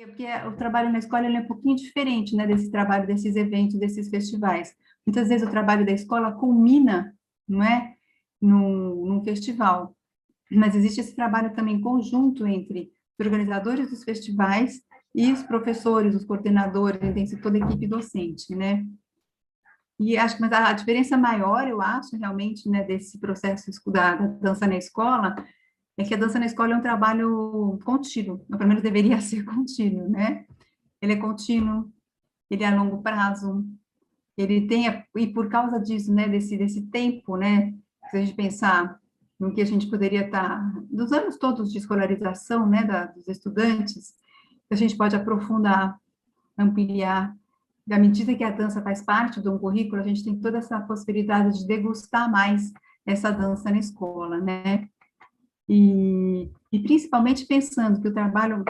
Porque o trabalho na escola ele é um pouquinho diferente, né, desse trabalho, desses eventos, desses festivais. Muitas vezes o trabalho da escola culmina, não é, num festival, mas existe esse trabalho também conjunto entre os organizadores dos festivais e os professores, os coordenadores, tem toda a equipe docente, né? E acho que mas a diferença maior, eu acho, realmente, né, desse processo da dança na escola, é que a dança na escola é um trabalho contínuo, ou pelo menos deveria ser contínuo, né? Ele é contínuo, ele é a longo prazo, ele tem, e por causa disso, né, desse tempo, né, se a gente pensar no que a gente poderia estar, dos anos todos de escolarização, né, dos estudantes, a gente pode aprofundar, ampliar, da medida que a dança faz parte de um currículo, a gente tem toda essa possibilidade de degustar mais essa dança na escola, né, e principalmente pensando que o trabalho,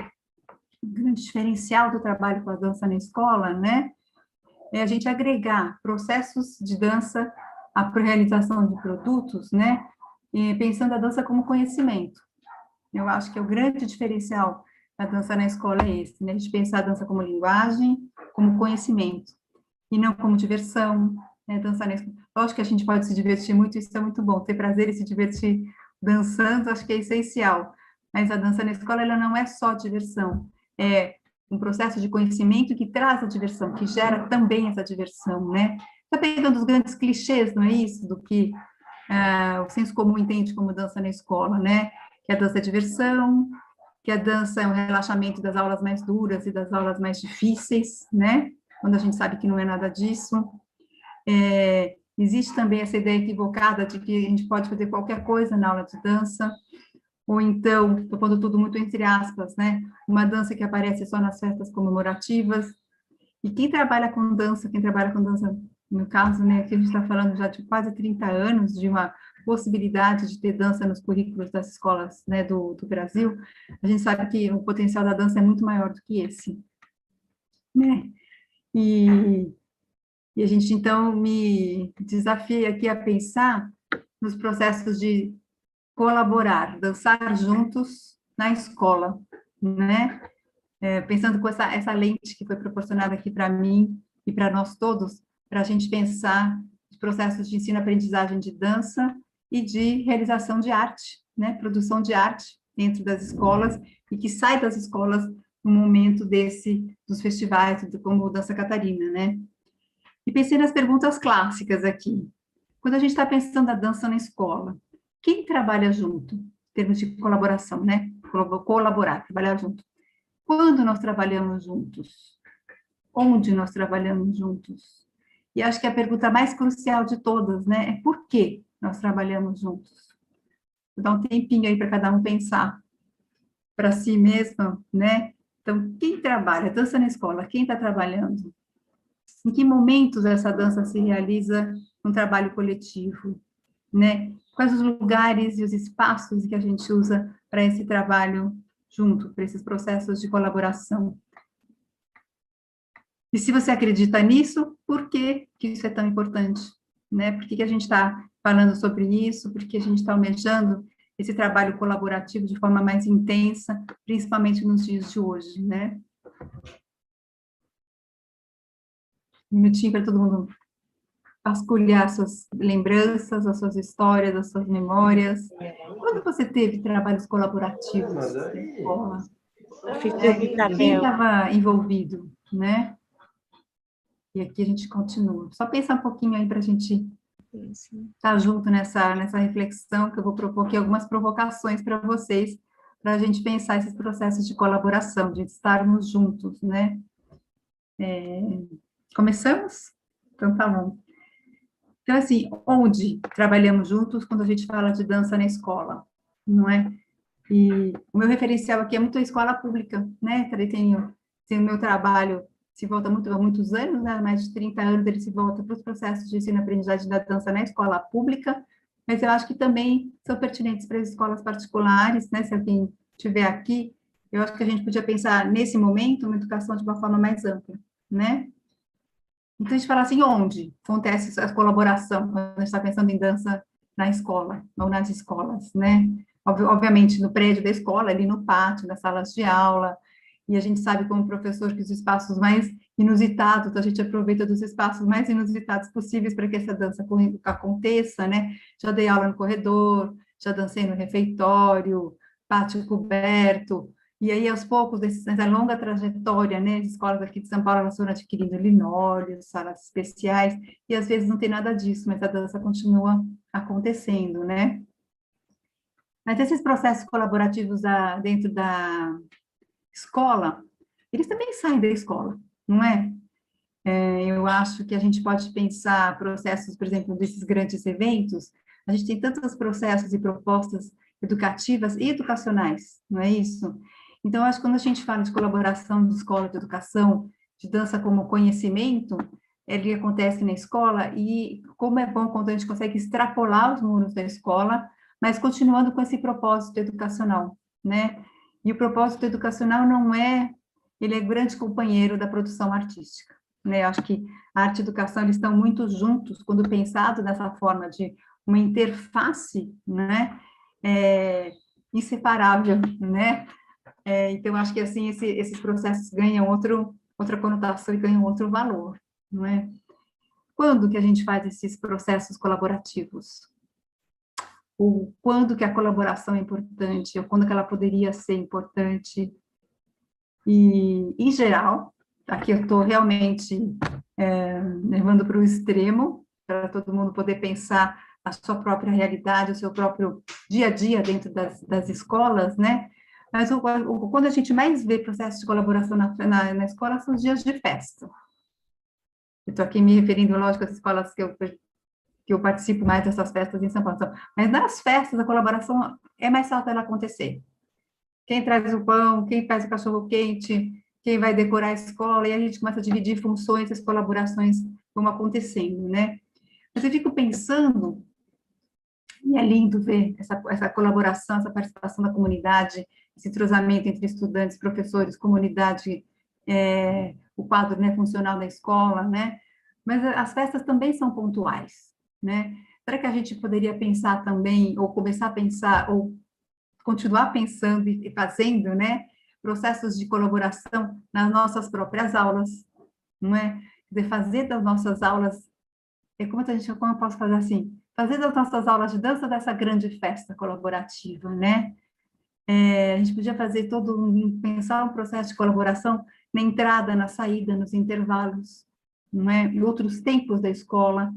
o grande diferencial do trabalho com a dança na escola, né, é a gente agregar processos de dança à realização de produtos, né, e pensando a dança como conhecimento. Eu acho que o grande diferencial da dança na escola é esse, né, a gente pensar a dança como linguagem, como conhecimento, e não como diversão, né, dançar na escola. Lógico que a gente pode se divertir muito, isso é muito bom, ter prazer e se divertir dançando, acho que é essencial, mas a dança na escola, ela não é só diversão, é um processo de conhecimento que traz a diversão, que gera também essa diversão, né? Está pegando os grandes clichês, não é isso? Do que o senso comum entende como dança na escola, né? Que a dança é diversão, que a dança é um relaxamento das aulas mais duras e das aulas mais difíceis, né? Quando a gente sabe que não é nada disso. Existe também essa ideia equivocada de que a gente pode fazer qualquer coisa na aula de dança, ou então, estou pondo tudo muito entre aspas, né? Uma dança que aparece só nas festas comemorativas. E quem trabalha com dança, no caso, né, que a gente está falando já de quase 30 anos, de uma possibilidade de ter dança nos currículos das escolas, né, do Brasil, a gente sabe que o potencial da dança é muito maior do que esse, né? E, e a gente, então, me desafia aqui a pensar nos processos de colaborar, dançar juntos na escola, né? Pensando com essa lente que foi proporcionada aqui para mim e para nós todos, para a gente pensar os processos de ensino-aprendizagem de dança e de realização de arte, né? Produção de arte dentro das escolas e que sai das escolas no momento dos festivais, como o Dança Catarina, né? E pensei nas perguntas clássicas aqui. Quando a gente está pensando a dança na escola, quem trabalha junto, em termos de colaboração, né? Colaborar, trabalhar junto. Quando nós trabalhamos juntos? Onde nós trabalhamos juntos? E acho que a pergunta mais crucial de todas, né, é por que nós trabalhamos juntos? Vou dar um tempinho aí para cada um pensar para si mesmo, né? Então, quem trabalha? Dança na escola, quem está trabalhando? Em que momentos essa dança se realiza num trabalho coletivo, né? Quais os lugares e os espaços que a gente usa para esse trabalho junto, para esses processos de colaboração? E se você acredita nisso, por que isso é tão importante? Né? Por que a gente está falando sobre isso? Por que a gente está almejando esse trabalho colaborativo de forma mais intensa, principalmente nos dias de hoje, né? Um minutinho para todo mundo vasculhar suas lembranças, as suas histórias, as suas memórias. Quando você teve trabalhos colaborativos na escola? Quem estava envolvido, né? E aqui a gente continua. Só pensar um pouquinho aí para a gente estar junto nessa reflexão, que eu vou propor aqui algumas provocações para vocês, para a gente pensar esses processos de colaboração, de estarmos juntos, né? Começamos? Então, tá bom. Então, assim, onde trabalhamos juntos quando a gente fala de dança na escola, não é? E o meu referencial aqui é muito a escola pública, né? Tenho o meu trabalho se volta há muitos anos, né? Mais de 30 anos, ele se volta para os processos de ensino-aprendizagem da dança na escola pública, mas eu acho que também são pertinentes para as escolas particulares, né? Se alguém estiver aqui, eu acho que a gente podia pensar, nesse momento, uma educação de uma forma mais ampla, né? Então, a gente fala assim, onde acontece essa colaboração, quando a gente está pensando em dança na escola, ou nas escolas, né? Obviamente, no prédio da escola, ali no pátio, nas salas de aula, e a gente sabe como professor que os espaços mais inusitados, a gente aproveita dos espaços mais inusitados possíveis para que essa dança aconteça, né? Já dei aula no corredor, já dancei no refeitório, pátio coberto, e aí, aos poucos, nessa longa trajetória, né, as escolas aqui de São Paulo, elas foram adquirindo linóleos, salas especiais, e às vezes não tem nada disso, mas a dança continua acontecendo, né? Mas esses processos colaborativos dentro da escola, eles também saem da escola, não é? Eu acho que a gente pode pensar processos, por exemplo, desses grandes eventos, a gente tem tantos processos e propostas educativas e educacionais, não é isso? Então, acho que quando a gente fala de colaboração de escola de educação, de dança como conhecimento, ele acontece na escola, e como é bom quando a gente consegue extrapolar os muros da escola, mas continuando com esse propósito educacional, né? E o propósito educacional não é, ele é grande companheiro da produção artística, né? Eu acho que a arte e a educação, eles estão muito juntos, quando pensado dessa forma de uma interface, né? Inseparável, né? Então, acho que, assim, esses processos ganham outra conotação e ganham outro valor, não é? Quando que a gente faz esses processos colaborativos? Ou quando que a colaboração é importante? Ou quando que ela poderia ser importante? E, em geral, aqui eu estou realmente levando para o extremo, para todo mundo poder pensar a sua própria realidade, o seu próprio dia a dia dentro das escolas, né? Mas quando a gente mais vê processos de colaboração na escola são os dias de festa. Eu estou aqui me referindo, lógico, às escolas que eu participo mais dessas festas em São Paulo. Mas nas festas, a colaboração é mais fácil ela acontecer. Quem traz o pão, quem faz o cachorro-quente, quem vai decorar a escola, e a gente começa a dividir funções, as colaborações vão acontecendo, né? Mas eu fico pensando, e é lindo ver essa colaboração, essa participação da comunidade, esse entrosamento entre estudantes, professores, comunidade, o quadro, né, funcional da escola, né? Mas as festas também são pontuais, né? Será que a gente poderia pensar também, ou começar a pensar, ou continuar pensando e fazendo, né, processos de colaboração nas nossas próprias aulas, não é? De fazer das nossas aulas, como eu posso fazer assim? Fazer das nossas aulas de dança dessa grande festa colaborativa, né? A gente podia fazer pensar um processo de colaboração na entrada, na saída, nos intervalos, não é? Em outros tempos da escola.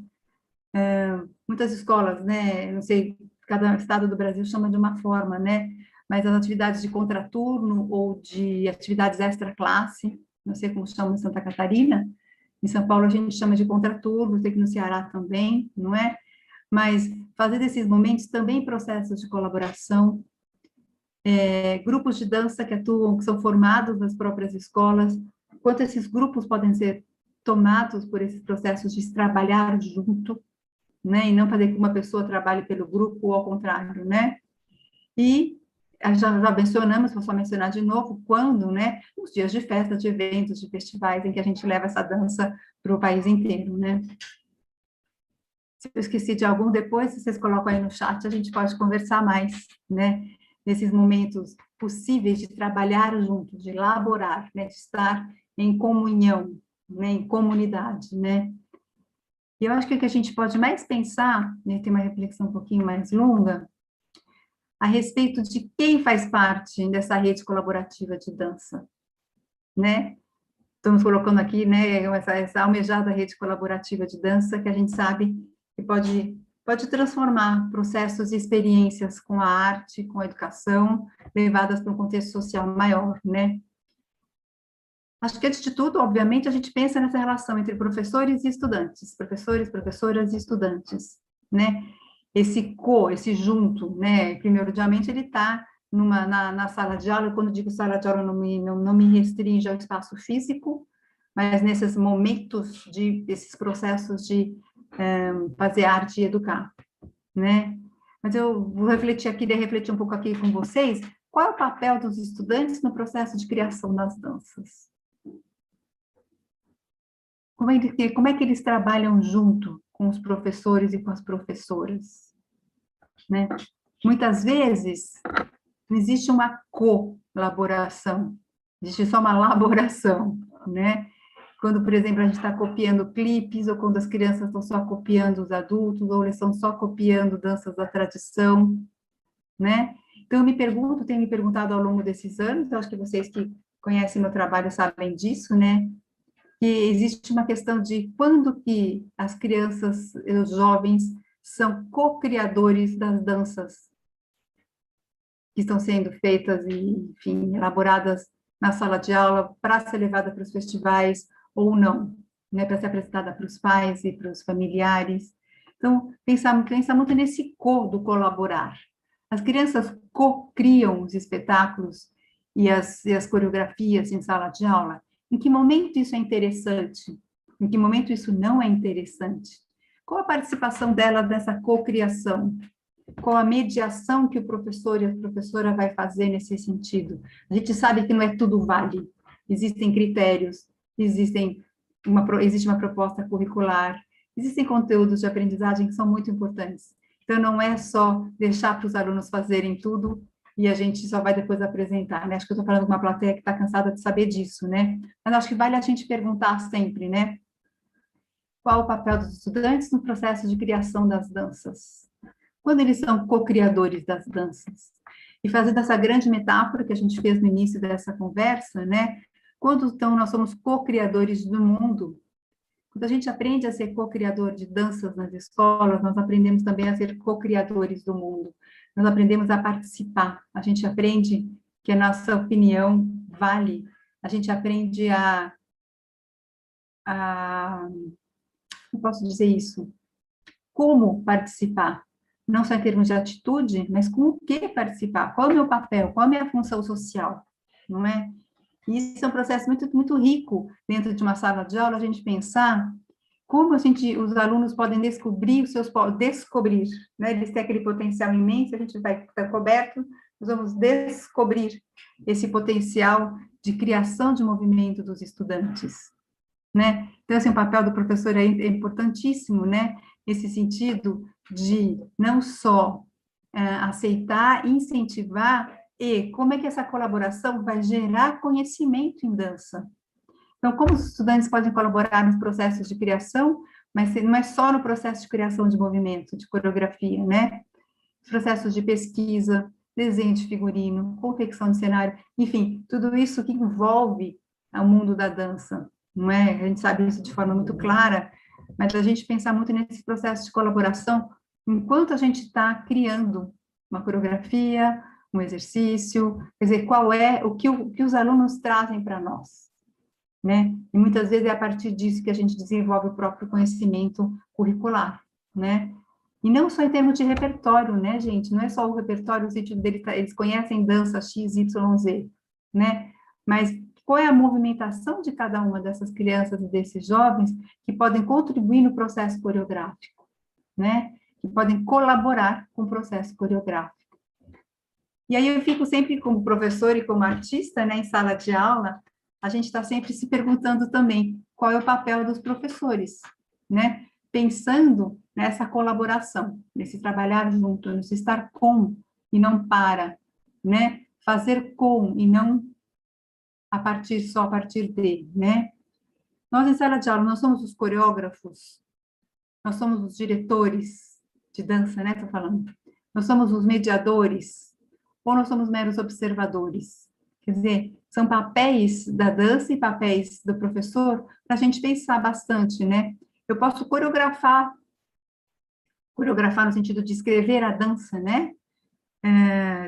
Muitas escolas, né, não sei, cada estado do Brasil chama de uma forma, né, mas as atividades de contraturno ou de atividades extra-classe, não sei como chama em Santa Catarina, em São Paulo a gente chama de contraturno, sei que no Ceará também, não é? Mas fazer desses momentos também processos de colaboração, grupos de dança que atuam, que são formados nas próprias escolas, quanto esses grupos podem ser tomados por esses processos de se trabalhar junto, né, e não fazer que uma pessoa trabalhe pelo grupo, ou ao contrário, né? E já mencionamos, vou só mencionar de novo, quando, né, os dias de festa, de eventos, de festivais, em que a gente leva essa dança para o país inteiro, né? Se eu esqueci de algum, depois vocês colocam aí no chat, a gente pode conversar mais, né? Nesses momentos possíveis de trabalhar juntos, de elaborar, né, de estar em comunhão, né, em comunidade, né? E eu acho que o que a gente pode mais pensar, né, tem uma reflexão um pouquinho mais longa, a respeito de quem faz parte dessa rede colaborativa de dança, né? Estamos colocando aqui, né, essa almejada rede colaborativa de dança, que a gente sabe que pode transformar processos e experiências com a arte, com a educação, levadas para um contexto social maior, né? Acho que, antes de tudo, obviamente, a gente pensa nessa relação entre professores e estudantes, professores, professoras e estudantes, né? Esse junto, né? Primordialmente, ele está na sala de aula. Quando digo sala de aula, não me restringe ao espaço físico, mas nesses momentos esses processos de fazer arte e educar, né? Mas eu vou queria refletir um pouco aqui com vocês, qual é o papel dos estudantes no processo de criação das danças? Como é que eles trabalham junto com os professores e com as professoras, né? Muitas vezes, não existe uma colaboração, existe só uma elaboração, né? Quando, por exemplo, a gente está copiando clipes, ou quando as crianças estão só copiando os adultos, ou eles estão só copiando danças da tradição, né? Então, eu me pergunto, tenho me perguntado ao longo desses anos, eu acho que vocês que conhecem meu trabalho sabem disso, né? Que existe uma questão de quando que as crianças, os jovens, são co-criadores das danças que estão sendo feitas e, enfim, elaboradas na sala de aula para ser levada para os festivais ou não, né, para ser apresentada para os pais e para os familiares. Então, pensar muito nesse do colaborar. As crianças co-criam os espetáculos e as coreografias em sala de aula. Em que momento isso é interessante? Em que momento isso não é interessante? Qual a participação dela nessa cocriação? Qual a mediação que o professor e a professora vai fazer nesse sentido? A gente sabe que não é tudo vale. Existem critérios, existe uma proposta curricular, existem conteúdos de aprendizagem que são muito importantes. Então, não é só deixar para os alunos fazerem tudo e a gente só vai depois apresentar, né? Acho que eu estou falando com uma plateia que está cansada de saber disso, né? Mas acho que vale a gente perguntar sempre, né? Qual o papel dos estudantes no processo de criação das danças? Quando eles são co-criadores das danças. E fazendo essa grande metáfora que a gente fez no início dessa conversa, né? Quando então nós somos co-criadores do mundo, quando a gente aprende a ser co-criador de danças nas escolas, nós aprendemos também a ser co-criadores do mundo. Nós aprendemos a participar, a gente aprende que a nossa opinião vale, a gente aprende como posso dizer isso? Como participar, não só em termos de atitude, mas com o que participar, qual é o meu papel, qual é a minha função social, não é? E isso é um processo muito, muito rico dentro de uma sala de aula, a gente pensar como os alunos podem descobrir descobrir, né? Eles têm aquele potencial imenso, a gente vai estar coberto, nós vamos descobrir esse potencial de criação de movimento dos estudantes, né? Então, assim, o papel do professor é importantíssimo, né? Nesse sentido de não só aceitar, incentivar, e como é que essa colaboração vai gerar conhecimento em dança. Então, como os estudantes podem colaborar nos processos de criação, mas não é só no processo de criação de movimento, de coreografia, né? Os processos de pesquisa, desenho de figurino, confecção de cenário, enfim, tudo isso que envolve o mundo da dança, não é? A gente sabe isso de forma muito clara, mas a gente pensar muito nesse processo de colaboração enquanto a gente está criando uma coreografia, um exercício, quer dizer, qual é o que os alunos trazem para nós, né? E muitas vezes é a partir disso que a gente desenvolve o próprio conhecimento curricular, né? E não só em termos de repertório, né, gente? Não é só o repertório, o sentido dele, eles conhecem dança X, Y, Z, né? Mas qual é a movimentação de cada uma dessas crianças e desses jovens que podem contribuir no processo coreográfico, né? Que podem colaborar com o processo coreográfico. E aí eu fico sempre como professor e como artista, né, em sala de aula, a gente está sempre se perguntando também qual é o papel dos professores, né? Pensando nessa colaboração, nesse trabalhar junto, nesse estar com e não para, né? Fazer com e não só a partir de, né? Nós em sala de aula, nós somos os coreógrafos, nós somos os diretores de dança, né? Tô falando. Nós somos os mediadores, ou nós somos meros observadores? Quer dizer, são papéis da dança e papéis do professor para a gente pensar bastante, né? Eu posso coreografar no sentido de escrever a dança, né?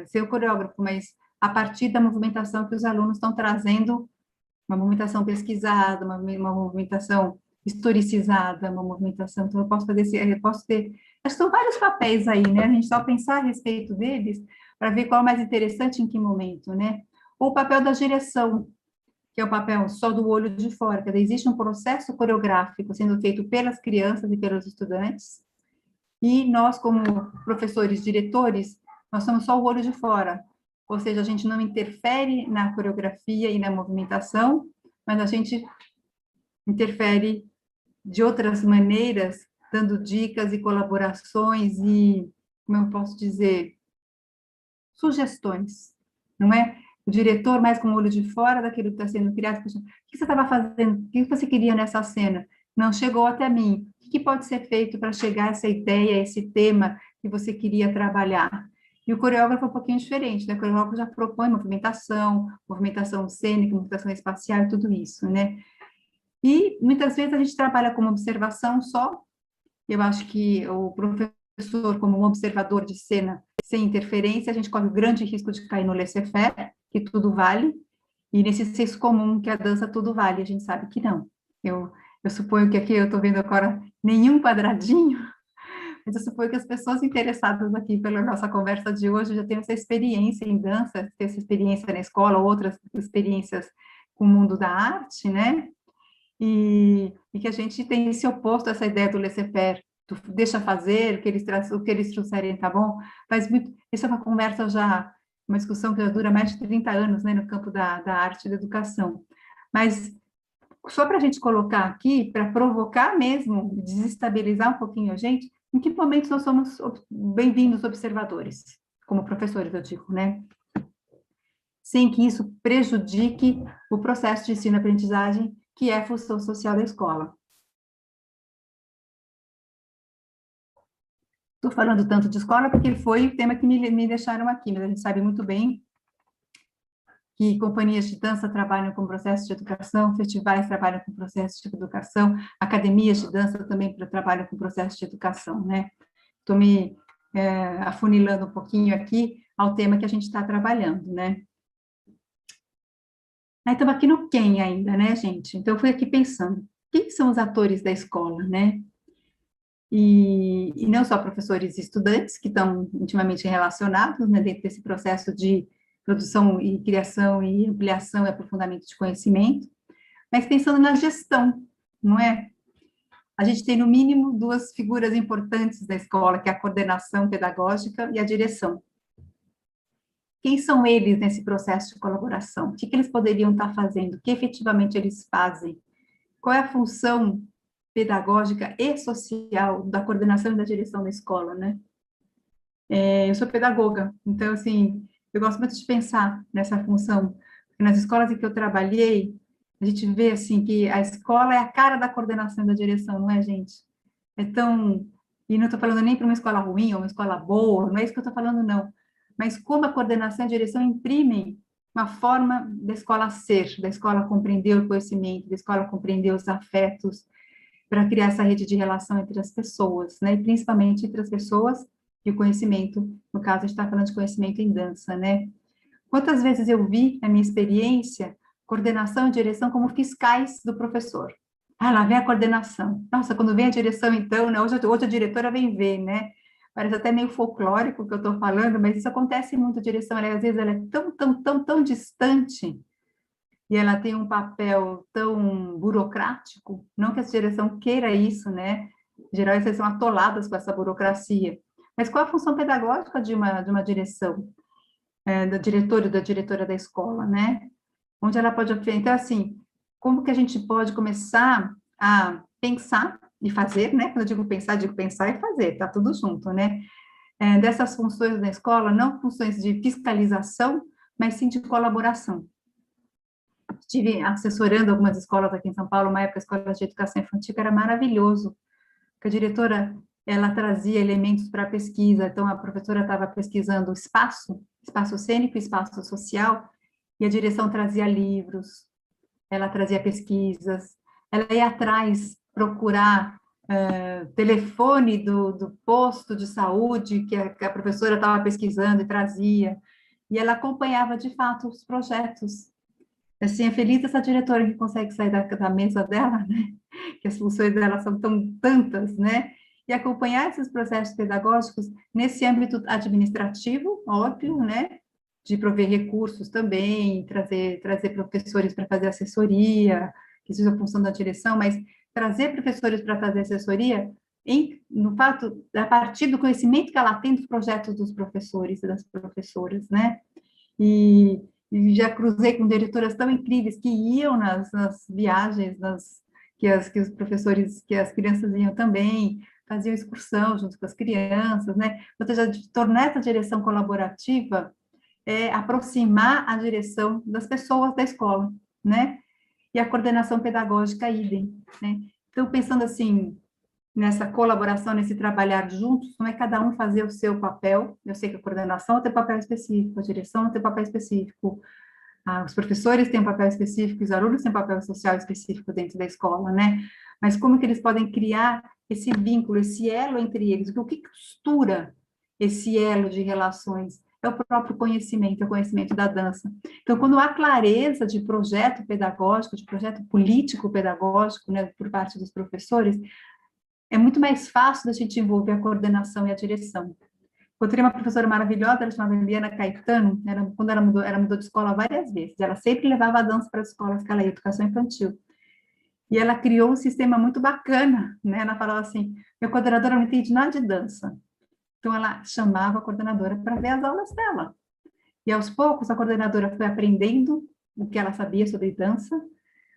Ser o coreógrafo, mas a partir da movimentação que os alunos estão trazendo, uma movimentação pesquisada, uma movimentação historicizada, uma movimentação, então eu posso fazer eu posso ter, acho que são vários papéis aí, né? A gente só pensar a respeito deles para ver qual é o mais interessante em que momento, né? Ou o papel da direção, que é o papel só do olho de fora, quer dizer, existe um processo coreográfico sendo feito pelas crianças e pelos estudantes, e nós, como professores, diretores, nós somos só o olho de fora, ou seja, a gente não interfere na coreografia e na movimentação, mas a gente interfere de outras maneiras, dando dicas e colaborações e, como eu posso dizer, sugestões, não é? o diretor mais com o olho de fora daquilo que está sendo criado, o que você estava fazendo? O que você queria nessa cena? Não chegou até mim. O que pode ser feito para chegar a essa ideia, esse tema que você queria trabalhar? E o coreógrafo é um pouquinho diferente, né? O coreógrafo já propõe movimentação cênica, movimentação espacial, tudo isso, né? E muitas vezes a gente trabalha como observação só. Eu acho que o professor, como um observador de cena, sem interferência, a gente corre o grande risco de cair no laissez-faire, que tudo vale, e nesse senso comum que a dança tudo vale, a gente sabe que não. Eu suponho que aqui eu estou vendo agora nenhum quadradinho, mas eu suponho que as pessoas interessadas aqui pela nossa conversa de hoje já têm essa experiência em dança, têm essa experiência na escola, outras experiências com o mundo da arte, né? E que a gente tem esse oposto a essa ideia do laissez-faire, deixa fazer, o que eles trouxerem tá bom, faz muito, isso é uma conversa já, uma discussão que já dura mais de 30 anos, né, no campo da arte e da educação, mas só para a gente colocar aqui, para provocar mesmo, desestabilizar um pouquinho a gente, em que momentos nós somos bem-vindos observadores, como professores, eu digo, né? Sem que isso prejudique o processo de ensino-aprendizagem, que é a função social da escola. Estou falando tanto de escola porque foi o tema que me deixaram aqui, mas a gente sabe muito bem que companhias de dança trabalham com processo de educação, festivais trabalham com processo de educação, academias de dança também trabalham com processo de educação, né? Estou me afunilando um pouquinho aqui ao tema que a gente está trabalhando, né? Aí estamos aqui no quem ainda, né, gente? Então, eu fui aqui pensando, quem são os atores da escola, né? E não só professores e estudantes, que estão intimamente relacionados, né, dentro desse processo de produção e criação e ampliação e aprofundamento de conhecimento, mas pensando na gestão, não é? A gente tem, no mínimo, duas figuras importantes da escola, que é a coordenação pedagógica e a direção. Quem são eles nesse processo de colaboração? O que eles poderiam estar fazendo? O que efetivamente eles fazem? Qual é a função pedagógica e social da coordenação e da direção da escola, né? Eu sou pedagoga, então, assim, eu gosto muito de pensar nessa função. Nas escolas em que eu trabalhei, a gente vê, assim, que a escola é a cara da coordenação e da direção, não é, gente? É tão... E não estou falando nem para uma escola ruim ou uma escola boa, não é isso que eu estou falando, não. Mas como a coordenação e a direção imprimem uma forma da escola ser, da escola compreender o conhecimento, da escola compreender os afetos, para criar essa rede de relação entre as pessoas, né? E principalmente entre as pessoas e o conhecimento. No caso, a gente está falando de conhecimento em dança, né? Quantas vezes eu vi, na minha experiência, coordenação e direção como fiscais do professor. Ah, lá vem a coordenação. Nossa, quando vem a direção, então, né? Hoje a diretora vem ver, né? Parece até meio folclórico o que eu estou falando, mas isso acontece muito, a direção, às vezes, ela é tão distante, e ela tem um papel tão burocrático, não que a direção queira isso, né? Em geral, eles são atoladas com essa burocracia. Mas qual a função pedagógica de uma direção, da diretora e da diretora da escola, né? Onde ela pode... Então, assim, como que a gente pode começar a pensar e fazer, né? Quando eu digo pensar e fazer, tá tudo junto, né? Dessas funções da escola, não funções de fiscalização, mas sim de colaboração. Estive assessorando algumas escolas aqui em São Paulo, uma época a escola de educação infantil, que era maravilhoso, que a diretora, ela trazia elementos para a pesquisa, então a professora estava pesquisando espaço cênico, espaço social, e a direção trazia livros, ela trazia pesquisas, ela ia atrás procurar telefone do posto de saúde que a professora estava pesquisando e trazia, e ela acompanhava de fato os projetos. Assim, é feliz essa diretora que consegue sair da mesa dela, né? Que as funções dela são tão tantas, né? E acompanhar esses processos pedagógicos nesse âmbito administrativo, óbvio, né? De prover recursos também, trazer professores para fazer assessoria, que isso é a função da direção, mas trazer professores para fazer assessoria no fato, a partir do conhecimento que ela tem dos projetos dos professores e das professoras, né? E já cruzei com diretoras tão incríveis que iam nas viagens, que os professores, que as crianças iam também, faziam excursão junto com as crianças, né? Ou seja, de tornar essa direção colaborativa aproximar a direção das pessoas da escola, né? E a coordenação pedagógica, idem, né? Então, pensando assim, nessa colaboração, nesse trabalhar juntos, não é cada um fazer o seu papel, eu sei que a coordenação tem papel específico, a direção tem papel específico, os professores têm um papel específico, os alunos têm um papel social específico dentro da escola, né? Mas como que eles podem criar esse vínculo, esse elo entre eles? O que costura esse elo de relações? É o próprio conhecimento, é o conhecimento da dança. Então, quando há clareza de projeto pedagógico, de projeto político pedagógico, né, por parte dos professores, é muito mais fácil da gente envolver a coordenação e a direção. Eu teria uma professora maravilhosa, ela chamava Eliana Caetano, quando ela mudou de escola várias vezes, ela sempre levava a dança para as escolas que ela ia, educação infantil. E ela criou um sistema muito bacana, né? Ela falava assim, minha coordenadora não entende nada de dança. Então, ela chamava a coordenadora para ver as aulas dela. E, aos poucos, a coordenadora foi aprendendo o que ela sabia sobre dança,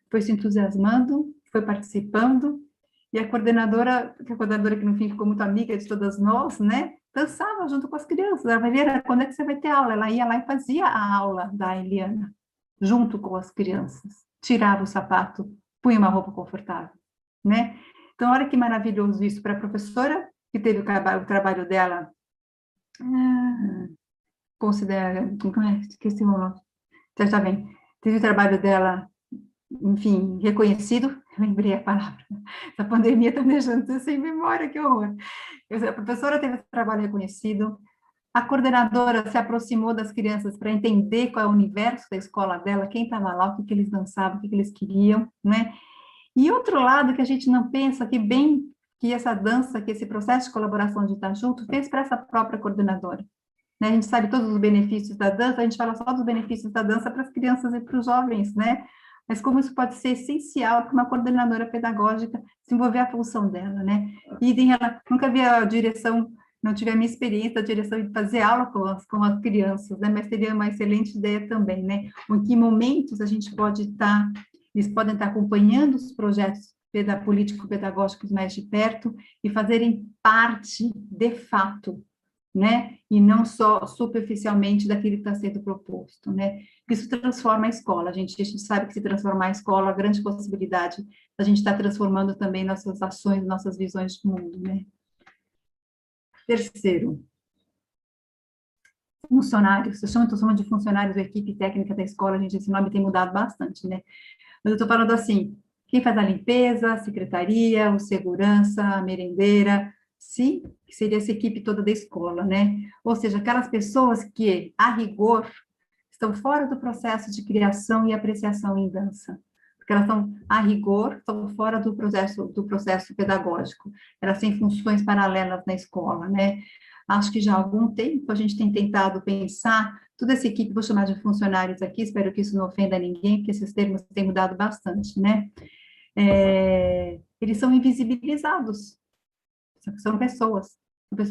foi se entusiasmando, foi participando, e a coordenadora que no fim ficou muito amiga de todas nós, né, dançava junto com as crianças. Ela falava, quando é que você vai ter aula? Ela ia lá e fazia a aula da Eliana, junto com as crianças. Tirava o sapato, punha uma roupa confortável, né? Então, olha que maravilhoso isso para a professora, que teve o trabalho dela, considera, como é? Esqueci o nome, já bem, teve o trabalho dela, enfim, reconhecido, lembrei a palavra, essa pandemia está me deixando sem memória, que horror. A professora teve esse trabalho reconhecido, a coordenadora se aproximou das crianças para entender qual é o universo da escola dela, quem estava lá, o que eles dançavam, o que eles queriam, né? E outro lado que a gente não pensa que bem que essa dança, que esse processo de colaboração de estar junto, fez para essa própria coordenadora. Né? A gente sabe todos os benefícios da dança, a gente fala só dos benefícios da dança para as crianças e para os jovens, né? Mas como isso pode ser essencial para uma coordenadora pedagógica desenvolver a função dela, né? E ela nunca vi a direção, não tive a minha experiência da direção de fazer aula com as crianças, né? Mas seria uma excelente ideia também, né? Em que momentos a gente pode estar, eles podem estar acompanhando os projetos político-pedagógicos mais de perto e fazerem parte, de fato, né? E não só superficialmente daquilo que está sendo proposto, né? Isso transforma a escola. A gente sabe que se transformar a escola, a grande possibilidade a gente está transformando também nossas ações, nossas visões de mundo, né? Terceiro, funcionários. Eu chamo de funcionários da equipe técnica da escola, gente, esse nome tem mudado bastante, né? Mas eu estou falando assim, quem faz a limpeza, a secretaria, o segurança, a merendeira, sim, que seria essa equipe toda da escola, né? Ou seja, aquelas pessoas que, a rigor, estão fora do processo de criação e apreciação em dança. Porque elas estão, a rigor, estão fora do processo pedagógico. Elas têm funções paralelas na escola, né? Acho que já há algum tempo a gente tem tentado pensar, toda essa equipe, vou chamar de funcionários aqui, espero que isso não ofenda ninguém, porque esses termos têm mudado bastante, né? Eles são invisibilizados, são pessoas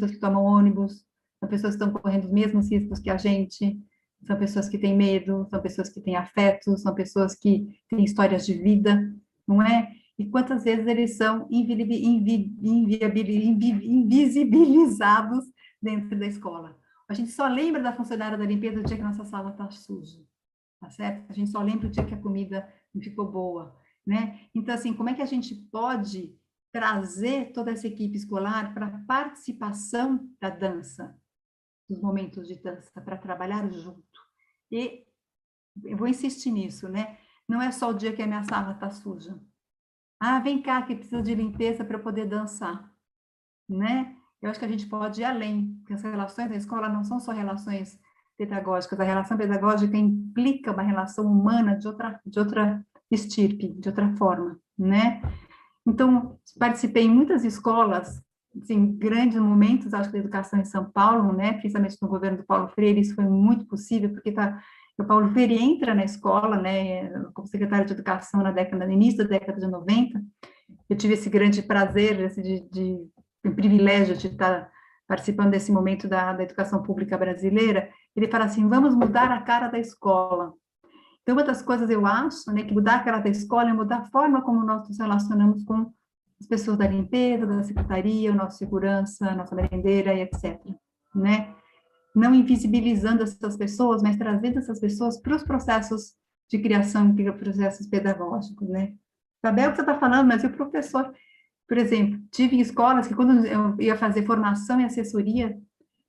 que tomam ônibus, são pessoas que estão correndo os mesmos riscos que a gente, são pessoas que têm medo, são pessoas que têm afetos, são pessoas que têm histórias de vida, não é? E quantas vezes eles são invisibilizados dentro da escola. A gente só lembra da funcionária da limpeza o dia que a nossa sala está suja, tá certo? A gente só lembra o dia que a comida não ficou boa, né? Então, assim, como é que a gente pode trazer toda essa equipe escolar para a participação da dança, dos momentos de dança, para trabalhar junto? E eu vou insistir nisso, né? Não é só o dia que a minha sala está suja. Ah, vem cá que precisa de limpeza para eu poder dançar, né? Eu acho que a gente pode ir além, porque as relações da escola não são só relações pedagógicas, a relação pedagógica implica uma relação humana de outra estirpe, de outra forma, né? Então, participei em muitas escolas, assim, grandes momentos, acho que da educação em São Paulo, né? Principalmente no governo do Paulo Freire, isso foi muito possível, porque o Paulo Freire entra na escola, né, como secretário de educação no início da década de 90, eu tive esse grande prazer, um privilégio de estar participando desse momento da educação pública brasileira. Ele fala assim, vamos mudar a cara da escola. Então, uma das coisas eu acho, né, que mudar a cara da escola é mudar a forma como nós nos relacionamos com as pessoas da limpeza, da secretaria, o nosso segurança, a nossa merendeira e etc. Né? não invisibilizando essas pessoas, mas trazendo essas pessoas para os processos de criação e processos pedagógicos, né? Saber o que você está falando, mas e o professor? Por exemplo, tive escolas que quando eu ia fazer formação e assessoria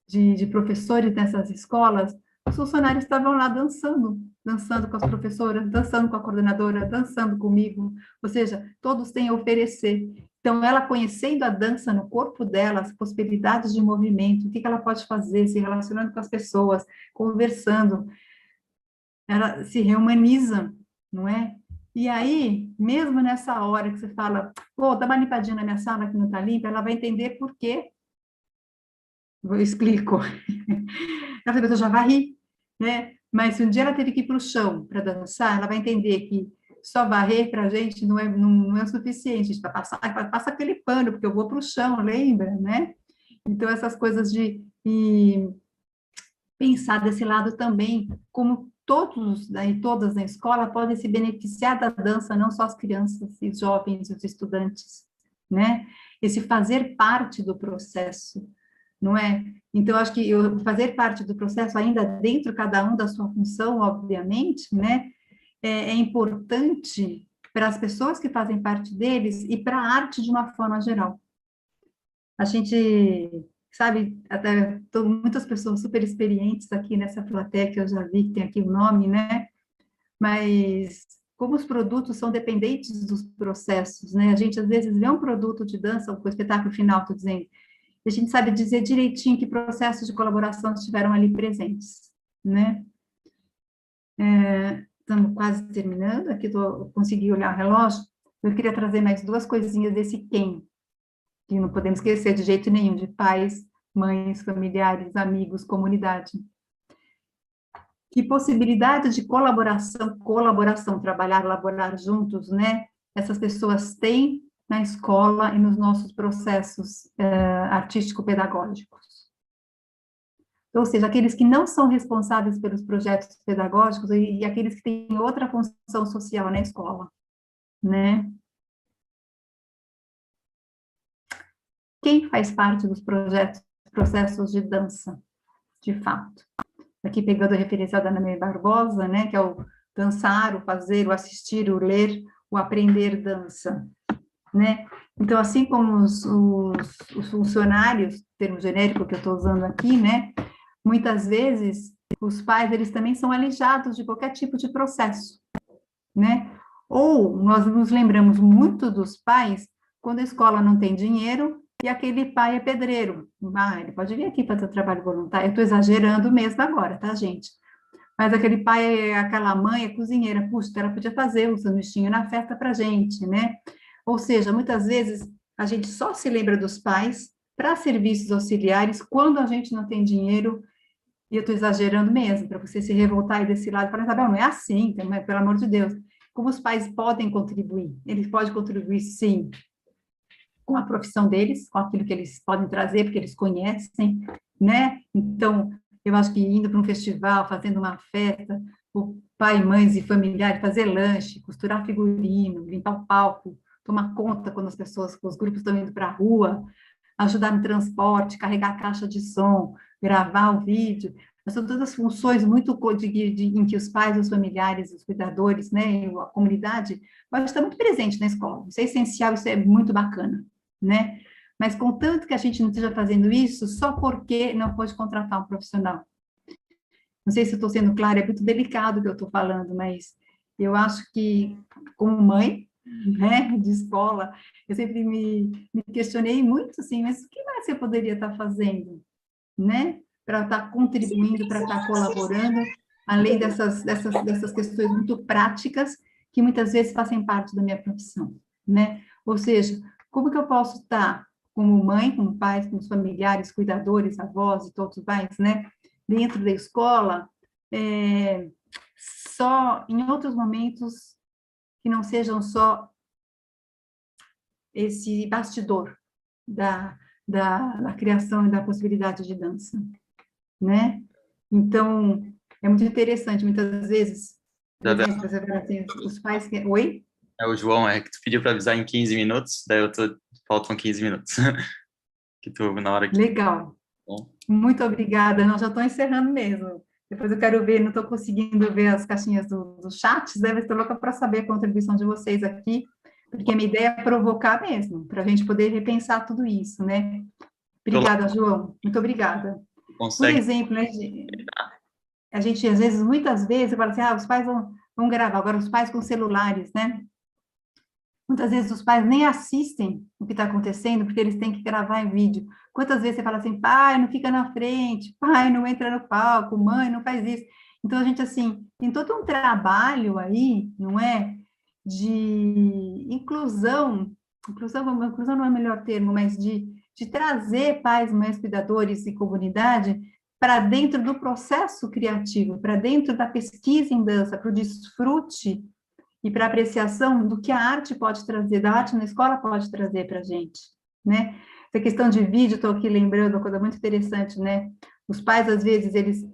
de professores nessas escolas, os funcionários estavam lá dançando, dançando com as professoras, dançando com a coordenadora, dançando comigo, ou seja, todos têm a oferecer. Então, ela conhecendo a dança no corpo dela, as possibilidades de movimento, o que ela pode fazer, se relacionando com as pessoas, conversando, ela se reumaniza, não é? E aí, mesmo nessa hora que você fala, pô, dá uma limpadinha na minha sala que não está limpa, ela vai entender por quê. Eu explico. Ela falou, eu já varri, né? Mas se um dia ela teve que ir para o chão para dançar, ela vai entender que só varrer para a gente não é o suficiente, a gente vai passar, passa aquele pano, porque eu vou para o chão, lembra, né? Então, essas coisas de pensar desse lado também, como todos e todas na escola podem se beneficiar da dança, não só as crianças e os jovens, os estudantes, né? Esse fazer parte do processo, não é? Então, acho que fazer parte do processo, ainda dentro cada um da sua função, obviamente, né? É importante para as pessoas que fazem parte deles e para a arte de uma forma geral. A gente, sabe, até muitas pessoas super experientes aqui nessa plateia, que eu já vi que tem aqui o nome, né? Mas como os produtos são dependentes dos processos, né? A gente, às vezes, vê um produto de dança, o espetáculo final, estou dizendo, e a gente sabe dizer direitinho que processos de colaboração estiveram ali presentes, né? Estamos quase terminando, aqui consegui olhar o relógio, eu queria trazer mais duas coisinhas desse quem, que não podemos esquecer de jeito nenhum, de pais, mães, familiares, amigos, comunidade. Que possibilidade de colaboração, trabalhar, elaborar juntos, né? Essas pessoas têm na escola e nos nossos processos artístico-pedagógicos. Ou seja, aqueles que não são responsáveis pelos projetos pedagógicos e aqueles que têm outra função social na escola, né? Quem faz parte dos processos de dança, de fato? Aqui pegando a referência da Ana Maria Barbosa, né, que é o dançar, o fazer, o assistir, o ler, o aprender dança, né? Então, assim como os funcionários, termo genérico que eu estou usando aqui, né, muitas vezes os pais, eles também são alijados de qualquer tipo de processo, né? Ou nós nos lembramos muito dos pais quando a escola não tem dinheiro e aquele pai é pedreiro. Ah, ele pode vir aqui fazer o trabalho voluntário. Eu estou exagerando mesmo agora, tá, gente? Mas aquele pai, aquela mãe é cozinheira. Puxa, ela podia fazer um sanduichinho na festa para gente, né? Ou seja, muitas vezes a gente só se lembra dos pais para serviços auxiliares quando a gente não tem dinheiro. E eu estou exagerando mesmo, para você se revoltar aí desse lado e falar, Isabel, não é assim, pelo amor de Deus. Como os pais podem contribuir? Eles podem contribuir, sim, com a profissão deles, com aquilo que eles podem trazer, porque eles conhecem, né? Então, eu acho que indo para um festival, fazendo uma festa, o pai, mães e familiares fazer lanche, costurar figurino, limpar o palco, tomar conta quando as pessoas, os grupos estão indo para a rua, ajudar no transporte, carregar a caixa de som, gravar o vídeo. São todas funções muito em que os pais, os familiares, os cuidadores, né, a comunidade, pode estar muito presente na escola. Isso é essencial, isso é muito bacana, né? Mas contanto que a gente não esteja fazendo isso só porque não pode contratar um profissional. Não sei se eu estou sendo clara, é muito delicado o que eu estou falando, mas eu acho que, como mãe, né, de escola, eu sempre me questionei muito, assim, mas o que mais você poderia estar fazendo, né, para estar contribuindo, para estar colaborando, além dessas questões muito práticas, que muitas vezes fazem parte da minha profissão, né? Ou seja, como que eu posso estar como mãe, como pai, como familiares, cuidadores, avós e todos mais, né, dentro da escola, só em outros momentos que não sejam só esse bastidor da criação e da possibilidade de dança, né? Então, é muito interessante, muitas vezes, por Isabel, exemplo, você fala assim, os pais que... Oi? é o João, é que tu pediu para avisar em 15 minutos, daí faltam 15 minutos. Que tu, na hora que... Legal. Bom, Muito obrigada. Não, já estou encerrando mesmo. Depois eu quero ver, não estou conseguindo ver as caixinhas dos chats, deve estar louca para saber a contribuição de vocês aqui, porque a minha ideia é provocar mesmo, para a gente poder repensar tudo isso, né? pro lado, Obrigada, João. Muito obrigada. Por consegue. exemplo, né, a gente, às vezes, muitas vezes, fala assim, os pais vão gravar, agora os pais com celulares, né? Muitas vezes os pais nem assistem o que está acontecendo, porque eles têm que gravar em vídeo. Quantas vezes você fala assim, pai, não fica na frente, pai, não entra no palco, mãe, não faz isso. Então, a gente, assim, tem todo um trabalho aí, não é? De inclusão não é o melhor termo, mas de trazer pais, mães, cuidadores e comunidade para dentro do processo criativo, para dentro da pesquisa em dança, para o desfrute e para apreciação do que a arte pode trazer, da arte na escola pode trazer para a gente, né? Essa questão de vídeo, estou aqui lembrando uma coisa muito interessante, né? Os pais, às vezes, eles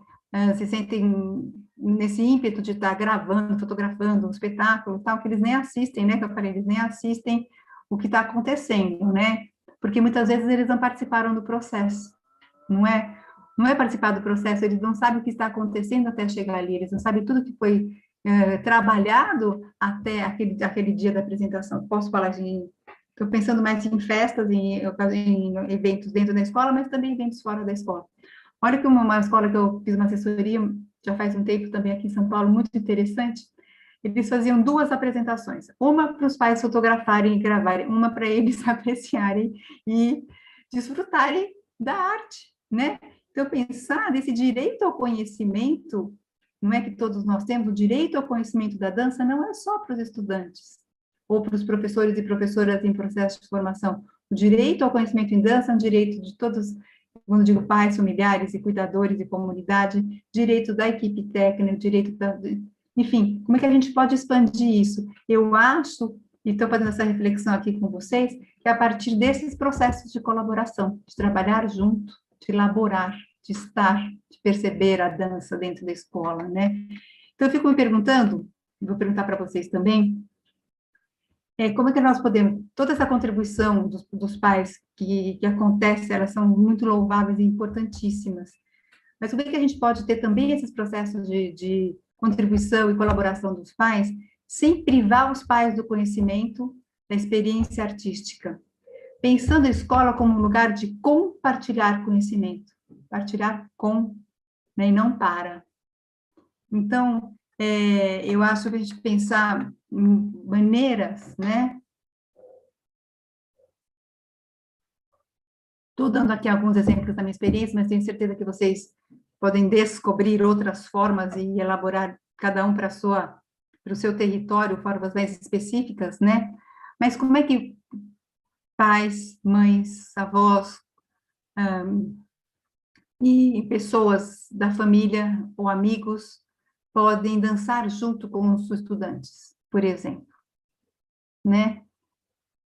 se sentem nesse ímpeto de estar gravando, fotografando um espetáculo, tal, que eles nem assistem, né? Que eu falei, eles nem assistem o que está acontecendo, né? Porque muitas vezes eles não participaram do processo, não é? Não é participar do processo, eles não sabem o que está acontecendo até chegar ali, eles não sabem tudo que foi trabalhado até aquele dia da apresentação. Posso falar de... Estou pensando mais em festas, em eventos dentro da escola, mas também eventos fora da escola. Olha que uma escola que eu fiz uma assessoria, já faz um tempo também aqui em São Paulo, muito interessante, eles faziam duas apresentações, uma para os pais fotografarem e gravarem, uma para eles apreciarem e desfrutarem da arte, né? Então, pensar nesse direito ao conhecimento, não é que todos nós temos, o direito ao conhecimento da dança não é só para os estudantes, ou para os professores e professoras em processo de formação. O direito ao conhecimento em dança é um direito de todos, quando digo pais, familiares e cuidadores e comunidade, direito da equipe técnica, direito da... Enfim, como é que a gente pode expandir isso? Eu acho, e estou fazendo essa reflexão aqui com vocês, que é a partir desses processos de colaboração, de trabalhar junto, de elaborar, de estar, de perceber a dança dentro da escola, né? Então, eu fico me perguntando, vou perguntar para vocês também, como é que nós podemos, toda essa contribuição dos pais que acontece, elas são muito louváveis e importantíssimas, mas como é que a gente pode ter também esses processos de contribuição e colaboração dos pais, sem privar os pais do conhecimento, da experiência artística? Pensando a escola como um lugar de compartilhar conhecimento, partilhar com, né, e não para. Então, eu acho que a gente pensar em maneiras, né? Estou dando aqui alguns exemplos da minha experiência, mas tenho certeza que vocês podem descobrir outras formas e elaborar cada um para o seu território, formas mais específicas, né? Mas como é que pais, mães, avós, e pessoas da família ou amigos podem dançar junto com os estudantes, por exemplo, né?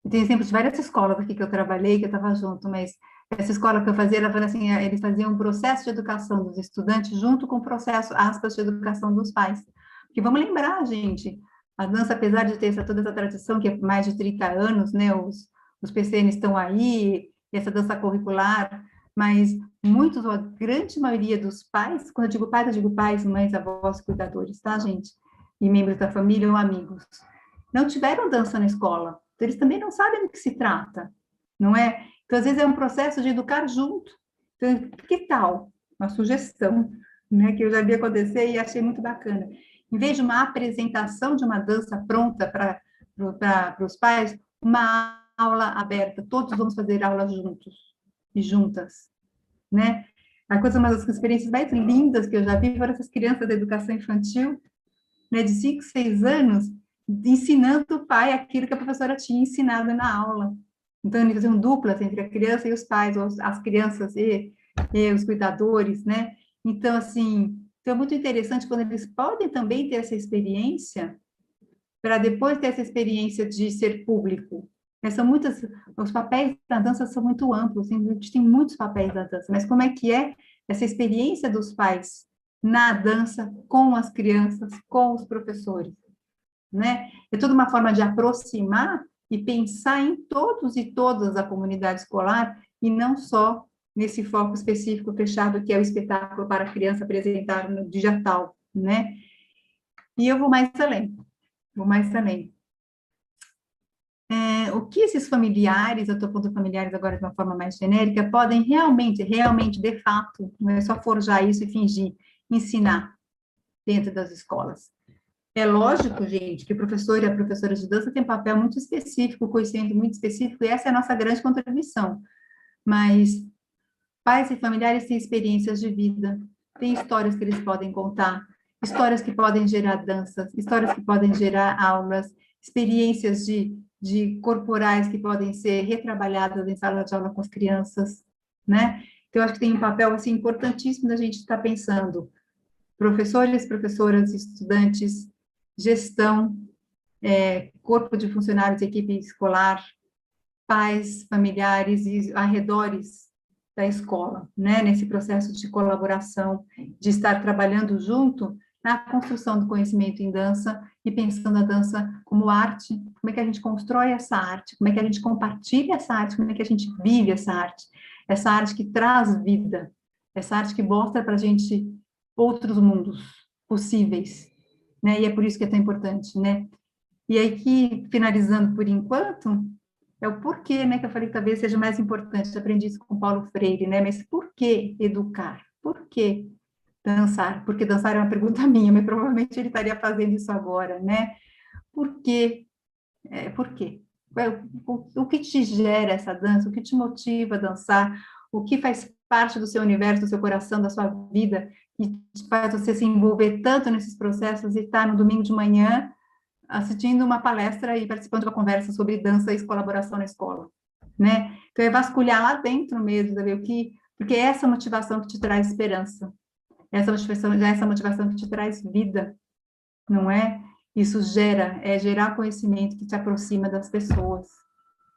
Tem exemplo de várias escolas aqui que eu trabalhei, que eu estava junto, mas essa escola que eu fazia, ela falou assim, eles faziam um processo de educação dos estudantes junto com o processo, aspas, de educação dos pais. Porque vamos lembrar, gente, a dança, apesar de ter toda essa tradição, que é mais de 30 anos, né, os PCN estão aí, essa dança curricular, mas muitos, a grande maioria dos pais, quando eu digo pais, mães, avós, cuidadores, tá, gente? E membros da família ou amigos, não tiveram dança na escola, então eles também não sabem do que se trata, não é? Então, às vezes, é um processo de educar junto. Então, que tal? Uma sugestão, né, que eu já vi acontecer e achei muito bacana. Em vez de uma apresentação de uma dança pronta para os pais, uma aula aberta, todos vamos fazer aula juntos e juntas, né? Uma das experiências mais lindas que eu já vi foram essas crianças da educação infantil, né, de 5, 6 anos, ensinando o pai aquilo que a professora tinha ensinado na aula. Então, eles faziam duplas entre a criança e os pais, ou as crianças e os cuidadores, né? Então, assim, então é muito interessante quando eles podem também ter essa experiência, para depois ter essa experiência de ser público. São muitas, os papéis da dança são muito amplos, a gente tem muitos papéis da dança, mas como é que é essa experiência dos pais na dança com as crianças, com os professores, né? É toda uma forma de aproximar e pensar em todos e todas da comunidade escolar, e não só nesse foco específico fechado, que é o espetáculo para a criança apresentar no dia tal, né? E eu vou mais além, vou mais além. O que esses familiares, eu estou falando familiares agora de uma forma mais genérica, podem realmente, de fato, não é só forjar isso e fingir, ensinar dentro das escolas. É lógico, gente, que o professor e a professora de dança têm um papel muito específico, conhecimento muito específico, e essa é a nossa grande contribuição. Mas pais e familiares têm experiências de vida, têm histórias que eles podem contar, histórias que podem gerar danças, histórias que podem gerar aulas, experiências de corporais que podem ser retrabalhadas em sala de aula com as crianças, né? Então, eu acho que tem um papel, assim, importantíssimo da gente estar pensando. Professores, professoras, estudantes, gestão, corpo de funcionários, equipe escolar, pais, familiares e arredores da escola, né, nesse processo de colaboração, de estar trabalhando junto na construção do conhecimento em dança e pensando a dança como arte, como é que a gente constrói essa arte, como é que a gente compartilha essa arte, como é que a gente vive essa arte que traz vida, essa arte que mostra para a gente outros mundos possíveis, né, e é por isso que é tão importante, né. E aí que, finalizando por enquanto, é o porquê, né, que eu falei que talvez seja mais importante, eu aprendi isso com Paulo Freire, né, mas por que educar? Por que dançar? Porque dançar é uma pergunta minha, mas provavelmente ele estaria fazendo isso agora, né? Por quê? Por quê? O que te gera essa dança? O que te motiva a dançar? O que faz parte do seu universo, do seu coração, da sua vida, e faz você se envolver tanto nesses processos e estar no domingo de manhã assistindo uma palestra e participando de uma conversa sobre dança e colaboração na escola, né? Então, é vasculhar lá dentro mesmo, saber o que... Porque é essa motivação que te traz esperança, essa motivação que te traz vida, não é? Isso gerar conhecimento que te aproxima das pessoas,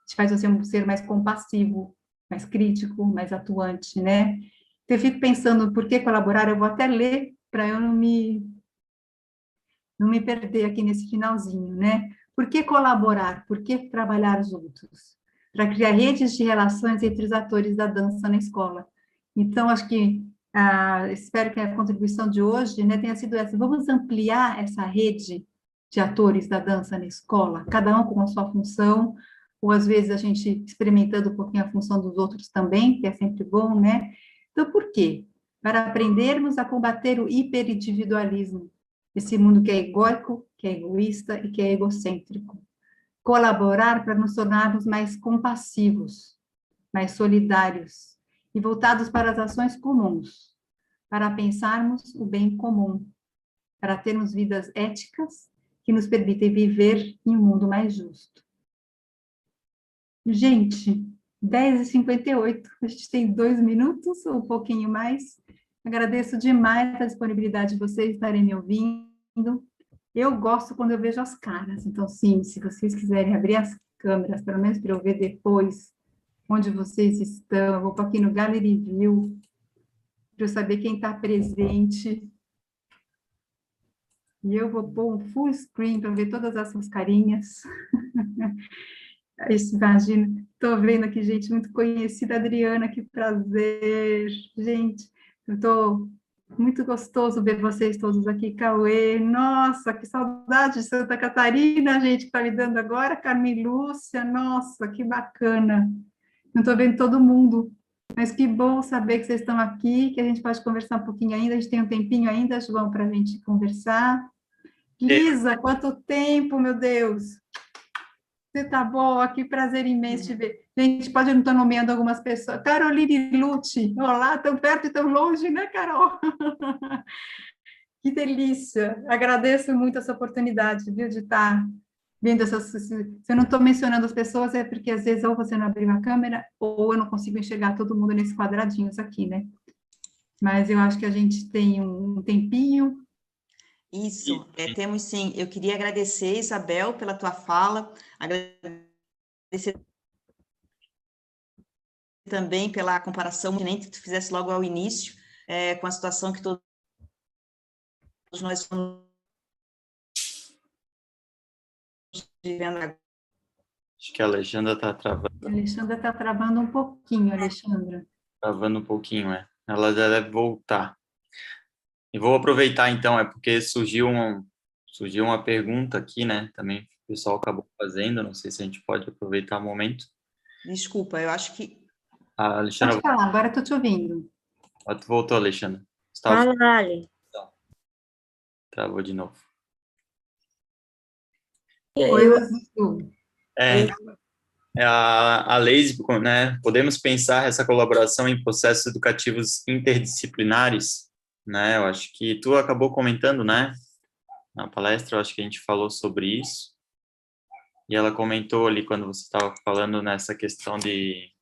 te faz você um ser mais compassivo, mais crítico, mais atuante, né? Então, eu fico pensando, por que colaborar? Eu vou até ler para eu não me perder aqui nesse finalzinho, né? Por que colaborar? Por que trabalhar juntos? Para criar redes de relações entre os atores da dança na escola. Então, acho que, espero que a contribuição de hoje, né, tenha sido essa. Vamos ampliar essa rede de atores da dança na escola, cada um com a sua função, ou às vezes a gente experimentando um pouquinho a função dos outros também, que é sempre bom, né? Então, por quê? Para aprendermos a combater o hiperindividualismo, esse mundo que é egóico, que é egoísta e que é egocêntrico. Colaborar para nos tornarmos mais compassivos, mais solidários e voltados para as ações comuns, para pensarmos o bem comum, para termos vidas éticas que nos permitem viver em um mundo mais justo. Gente, 10h58, a gente tem 2 minutos, ou um pouquinho mais. Agradeço demais a disponibilidade de vocês estarem me ouvindo. Eu gosto quando eu vejo as caras, então, sim, se vocês quiserem abrir as câmeras, pelo menos para eu ver depois onde vocês estão, eu vou aqui no Gallery View, para eu saber quem está presente. E eu vou pôr um full screen para ver todas as suas carinhas. Imagina, estou vendo aqui gente muito conhecida, Adriana, que prazer. Gente, eu estou muito gostoso ver vocês todos aqui, Cauê. Nossa, que saudade de Santa Catarina, gente, que está me dando agora. Carmen Lúcia, nossa, que bacana. Não estou vendo todo mundo, mas que bom saber que vocês estão aqui, que a gente pode conversar um pouquinho ainda. A gente tem um tempinho ainda, João, para a gente conversar. Lisa, quanto tempo, meu Deus! Você tá boa, que prazer imenso te ver. Gente, pode não estar nomeando algumas pessoas. Caroline Lute, olá, tão perto e tão longe, né, Carol? Que delícia. Agradeço muito essa oportunidade, viu, de estar vendo essas... Se eu não estou mencionando as pessoas, é porque às vezes ou você não abriu a câmera, ou eu não consigo enxergar todo mundo nesses quadradinhos aqui, né? Mas eu acho que a gente tem um tempinho. Isso, temos sim. Eu queria agradecer, Isabel, pela tua fala, agradecer também pela comparação que tu fizesse logo ao início, com a situação que todos nós estamos vivendo agora. Acho que a Alexandra está travando. A Alexandra está travando um pouquinho, Alexandra. Travando um pouquinho, é. Ela já deve voltar. E vou aproveitar, então, porque surgiu uma pergunta aqui, né? Também o pessoal acabou fazendo, não sei se a gente pode aproveitar o momento. Desculpa, eu acho que... A Alexandra... Pode falar, agora eu estou te ouvindo. Tu voltou, Alexandra. Fala, Ali. Travou de novo. Coisas do Sul. A LASE, né? Podemos pensar essa colaboração em processos educativos interdisciplinares, né? Eu acho que tu acabou comentando, né? Na palestra, eu acho que a gente falou sobre isso. E ela comentou ali quando você estava falando nessa questão de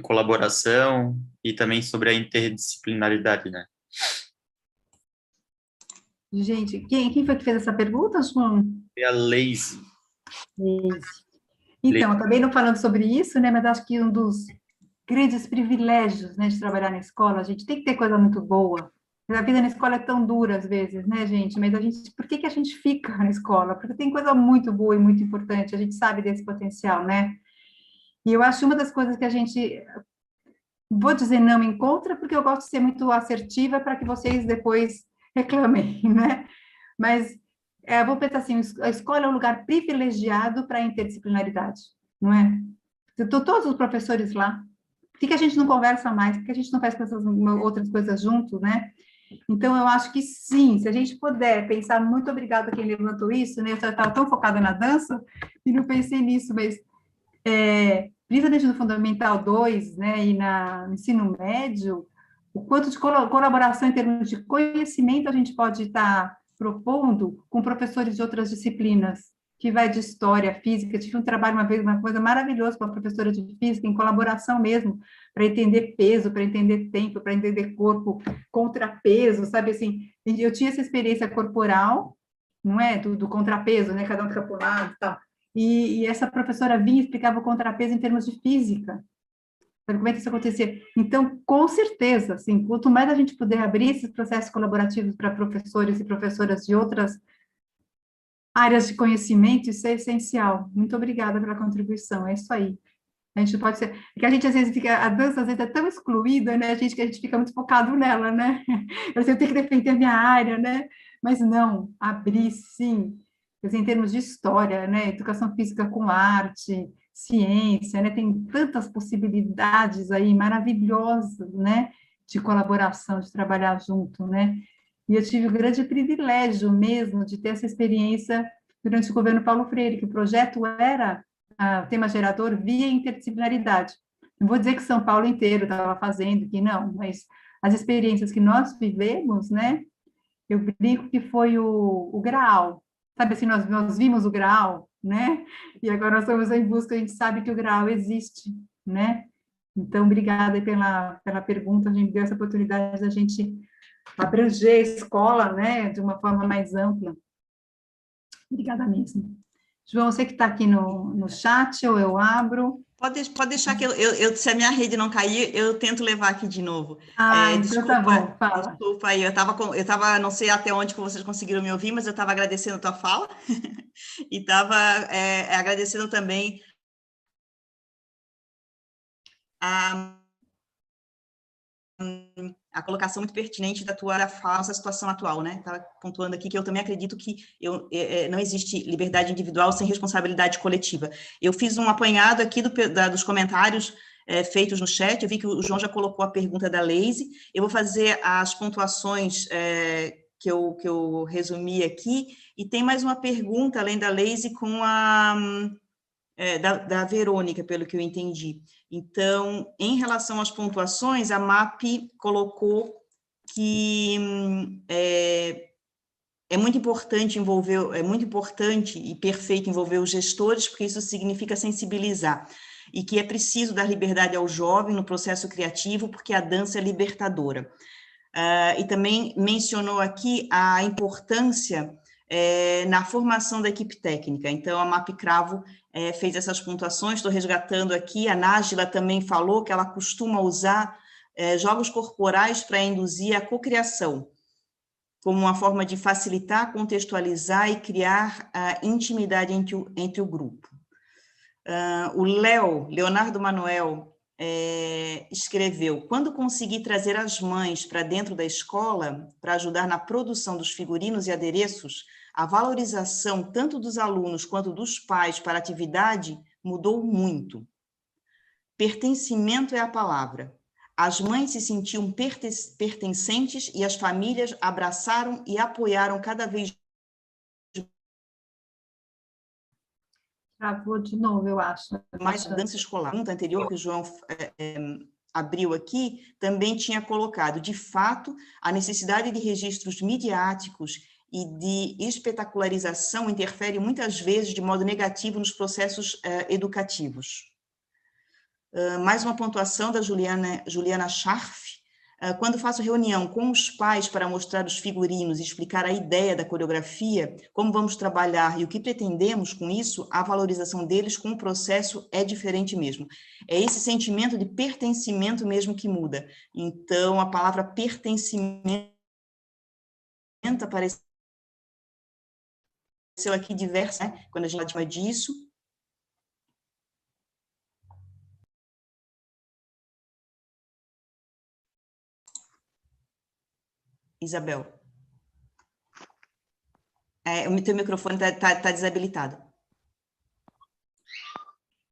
colaboração e também sobre a interdisciplinaridade, né? Gente, quem foi que fez essa pergunta, João? E a LASE. Então, acabei não falando sobre isso, né? Mas acho que um dos grandes privilégios, né, de trabalhar na escola, a gente tem que ter coisa muito boa. A vida na escola é tão dura às vezes, né, gente? Mas por que a gente fica na escola? Porque tem coisa muito boa e muito importante, a gente sabe desse potencial, né? E eu acho uma das coisas que a gente, vou dizer não encontra, porque eu gosto de ser muito assertiva para que vocês depois reclamem, né? Mas vou pensar assim, a escola é um lugar privilegiado para a interdisciplinaridade, não é? Estou todos os professores lá. Por que a gente não conversa mais? Por que a gente não faz outras coisas juntos, né? Então, eu acho que sim, se a gente puder pensar, muito obrigada a quem levantou isso, né? Eu estava tão focada na dança e não pensei nisso, mas principalmente no Fundamental 2, né, e no ensino médio, o quanto de colaboração em termos de conhecimento a gente pode estar propondo com professores de outras disciplinas, que vai de história, física. Eu tive um trabalho uma vez, uma coisa maravilhosa com uma professora de física, em colaboração mesmo, para entender peso, para entender tempo, para entender corpo, contrapeso, sabe assim? Eu tinha essa experiência corporal, não é? Do contrapeso, né? Cada um fica para um lado e tal. E essa professora vinha e explicava o contrapeso em termos de física. Sabe como é que isso acontecia? Então, com certeza, assim, quanto mais a gente puder abrir esses processos colaborativos para professores e professoras de outras áreas de conhecimento, isso é essencial. Muito obrigada pela contribuição, é isso aí. A gente pode ser... Porque a gente, às vezes, a dança, às vezes, é tão excluída, né? Que a gente fica muito focado nela, né? Eu tenho que defender a minha área, né? Mas não, abrir, sim. Em termos de história, né? Educação física com arte, ciência, né? Tem tantas possibilidades aí maravilhosas, né? De colaboração, de trabalhar junto, né? E eu tive o grande privilégio mesmo de ter essa experiência durante o governo Paulo Freire, que o projeto era o tema gerador via interdisciplinaridade. Não vou dizer que São Paulo inteiro estava fazendo, que não, mas as experiências que nós vivemos, né? Eu brinco que foi o Graal. Sabe assim, nós vimos o Graal, né? E agora nós estamos em busca, a gente sabe que o Graal existe, né? Então, obrigada pela pergunta, a gente deu essa oportunidade da gente abranger a escola, né, de uma forma mais ampla. Obrigada mesmo. João, você que está aqui no chat, ou eu abro? Pode deixar que se a minha rede não cair, eu tento levar aqui de novo. Então tá bom, fala. Desculpa aí, eu estava, não sei até onde que vocês conseguiram me ouvir, mas eu estava agradecendo a tua fala e estava agradecendo também a colocação muito pertinente da tua fala, nossa situação atual, né? Estava pontuando aqui que eu também acredito que não existe liberdade individual sem responsabilidade coletiva. Eu fiz um apanhado aqui dos comentários feitos no chat, eu vi que o João já colocou a pergunta da Leise, eu vou fazer as pontuações que eu resumi aqui, e tem mais uma pergunta, além da Leise, com da Verônica, pelo que eu entendi. Então, em relação às pontuações, a MAP colocou que é muito importante e perfeito envolver os gestores, porque isso significa sensibilizar, e que é preciso dar liberdade ao jovem no processo criativo, porque a dança é libertadora. E também mencionou aqui a importância na formação da equipe técnica. Então, a MAP Cravo fez essas pontuações, estou resgatando aqui, a Nájila também falou que ela costuma usar jogos corporais para induzir a cocriação, como uma forma de facilitar, contextualizar e criar a intimidade entre o grupo. O Leonardo Manuel, escreveu: quando consegui trazer as mães para dentro da escola para ajudar na produção dos figurinos e adereços, a valorização tanto dos alunos quanto dos pais para a atividade mudou muito. Pertencimento é a palavra. As mães se sentiam pertencentes e as famílias abraçaram e apoiaram cada vez. Travou de novo, eu acho. Mais a dança escolar. A pergunta anterior que o João abriu aqui também tinha colocado, de fato, a necessidade de registros midiáticos e de espetacularização interfere muitas vezes de modo negativo nos processos educativos. Mais uma pontuação da Juliana Scharf. Quando faço reunião com os pais para mostrar os figurinos e explicar a ideia da coreografia, como vamos trabalhar e o que pretendemos com isso, a valorização deles com o processo é diferente mesmo. É esse sentimento de pertencimento mesmo que muda. Então, a palavra pertencimento apareceu aqui diversas, né? Quando a gente fala disso. Isabel. O teu microfone tá desabilitado.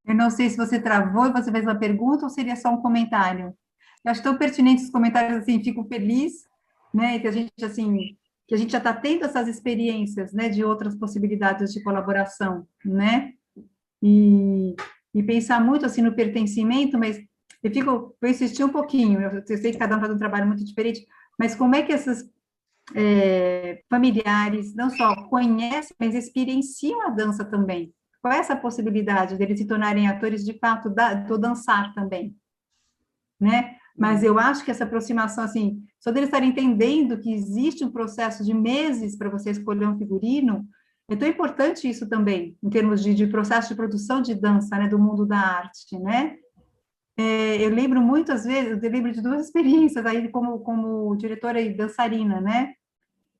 Eu não sei se você travou e você fez uma pergunta ou seria só um comentário. Eu acho tão pertinente os comentários, assim, fico feliz, né, que a gente, assim, que a gente já está tendo essas experiências, né, de outras possibilidades de colaboração, né, e pensar muito, assim, no pertencimento, mas vou insistir um pouquinho, eu sei que cada um faz um trabalho muito diferente, mas como é que essas familiares não só conhecem, mas experienciam a dança também? Qual é essa possibilidade deles se tornarem atores de fato do dançar também, né? Mas eu acho que essa aproximação, assim, só deles estarem entendendo que existe um processo de meses para você escolher um figurino, é tão importante isso também, em termos de processo de produção de dança, né, do mundo da arte, né? Eu lembro muitas vezes, eu lembro de duas experiências aí como diretora e dançarina, né?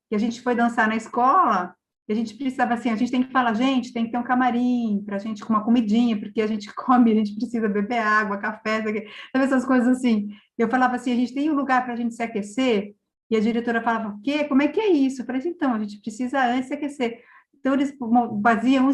Que a gente foi dançar na escola, e a gente precisava, assim, a gente tem que falar, gente, tem que ter um camarim para a gente com uma comidinha, porque a gente come, a gente precisa beber água, café, sabe essas coisas assim. Eu falava assim, a gente tem um lugar para a gente se aquecer, e a diretora falava, o quê? Como é que é isso? Eu falei assim, então, a gente precisa antes se aquecer. Então, eles faziam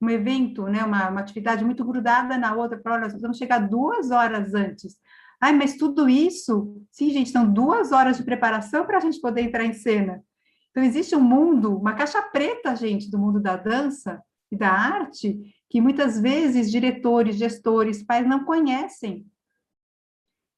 um evento, né, uma atividade muito grudada na outra, para olha, vamos chegar 2 horas antes. Ai, mas tudo isso? Sim, gente, são 2 horas de preparação para a gente poder entrar em cena. Então, existe um mundo, uma caixa preta, gente, do mundo da dança e da arte, que muitas vezes diretores, gestores, pais não conhecem,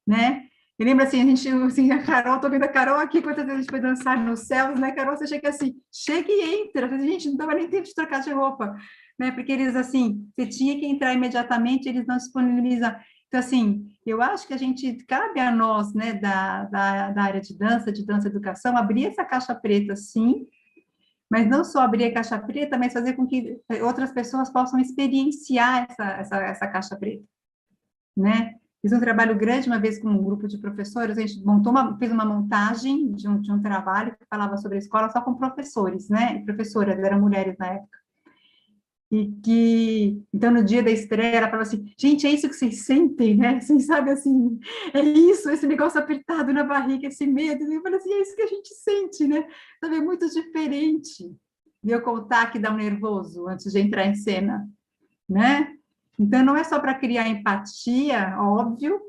né? Eu lembro assim, a gente, assim, a Carol, tô vendo a Carol aqui, quantas vezes a gente foi dançar nos céus, né, Carol? Você chega assim, chega e entra. Gente, não dava nem tempo de trocar de roupa, né? Porque eles, assim, você tinha que entrar imediatamente, eles não disponibilizam. Então, assim, eu acho que a gente, cabe a nós, né, da área de dança educação, abrir essa caixa preta, sim, mas não só abrir a caixa preta, mas fazer com que outras pessoas possam experienciar essa caixa preta, né? Fiz um trabalho grande uma vez com um grupo de professores, a gente fez uma montagem de um trabalho que falava sobre a escola só com professores, né? E professoras, eram mulheres na época. Então, no dia da estreia, ela falava assim, gente, é isso que vocês sentem, né? Vocês sabem, assim, é isso, esse negócio apertado na barriga, esse medo. E eu falei assim, é isso que a gente sente, né? Sabe, é muito diferente de eu contar que dá um nervoso antes de entrar em cena, né? Então, não é só para criar empatia, óbvio,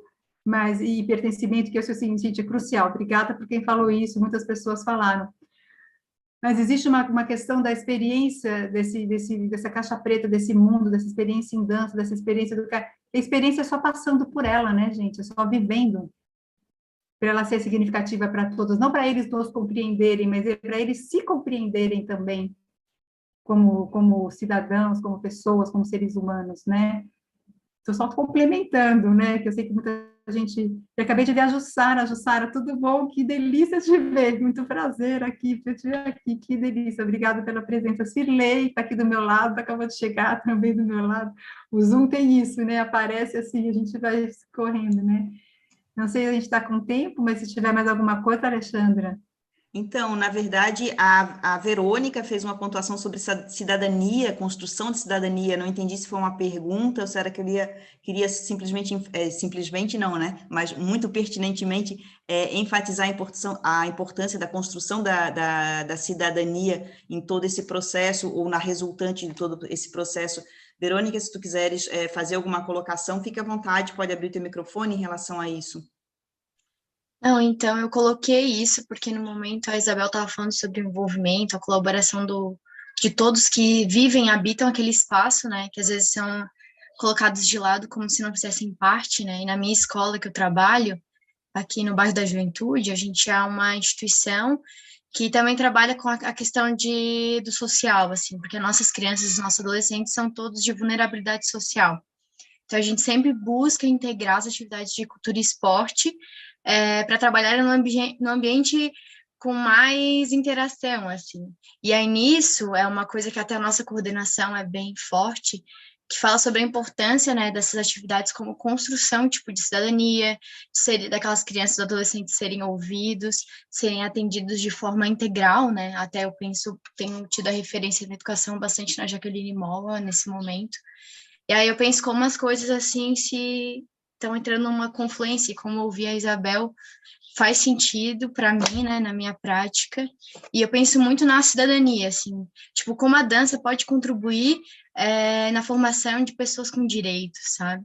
mas e pertencimento, que eu assim, gente, é crucial. Obrigada por quem falou isso, muitas pessoas falaram. Mas existe uma questão da experiência dessa caixa preta, desse mundo, dessa experiência em dança, dessa experiência do cara. A experiência é só passando por ela, né, gente? É só vivendo para ela ser significativa para todos. Não para eles nos compreenderem, mas para eles se compreenderem também como cidadãos, como pessoas, como seres humanos, né? Estou só complementando, né? Que eu sei que muita gente... Eu acabei de ver a Jussara, tudo bom? Que delícia te ver, muito prazer aqui, que delícia, obrigada pela presença. Cirlei está aqui do meu lado, acabou de chegar também do meu lado. O Zoom tem isso, né? Aparece assim, a gente vai correndo, né? Não sei se a gente está com tempo, mas se tiver mais alguma coisa, Alexandra. Então, na verdade, a Verônica fez uma pontuação sobre cidadania, construção de cidadania. Não entendi se foi uma pergunta ou se era que queria simplesmente não, né? Mas muito pertinentemente enfatizar a importância da construção da cidadania em todo esse processo, ou na resultante de todo esse processo. Verônica, se tu quiseres fazer alguma colocação, fique à vontade, pode abrir o teu microfone em relação a isso. Não, então eu coloquei isso porque no momento a Isabel estava falando sobre o envolvimento, a colaboração de todos que vivem e habitam aquele espaço, né, que às vezes são colocados de lado como se não fizessem parte, né, e na minha escola que eu trabalho, aqui no bairro da Juventude, a gente é uma instituição que também trabalha com a questão do social, assim, porque nossas crianças e nossos adolescentes são todos de vulnerabilidade social. Então, a gente sempre busca integrar as atividades de cultura e esporte para trabalhar no ambiente com mais interação, assim. E aí, nisso, é uma coisa que até a nossa coordenação é bem forte, que fala sobre a importância, né, dessas atividades como construção, tipo, de cidadania, daquelas crianças e adolescentes serem ouvidos, serem atendidos de forma integral, né, até eu penso, tenho tido a referência da educação bastante na Jaqueline Molla nesse momento, e aí eu penso como as coisas, assim, se estão entrando numa confluência, e como ouvi a Isabel, faz sentido para mim, né, na minha prática, e eu penso muito na cidadania, assim, tipo, como a dança pode contribuir na formação de pessoas com direitos, sabe?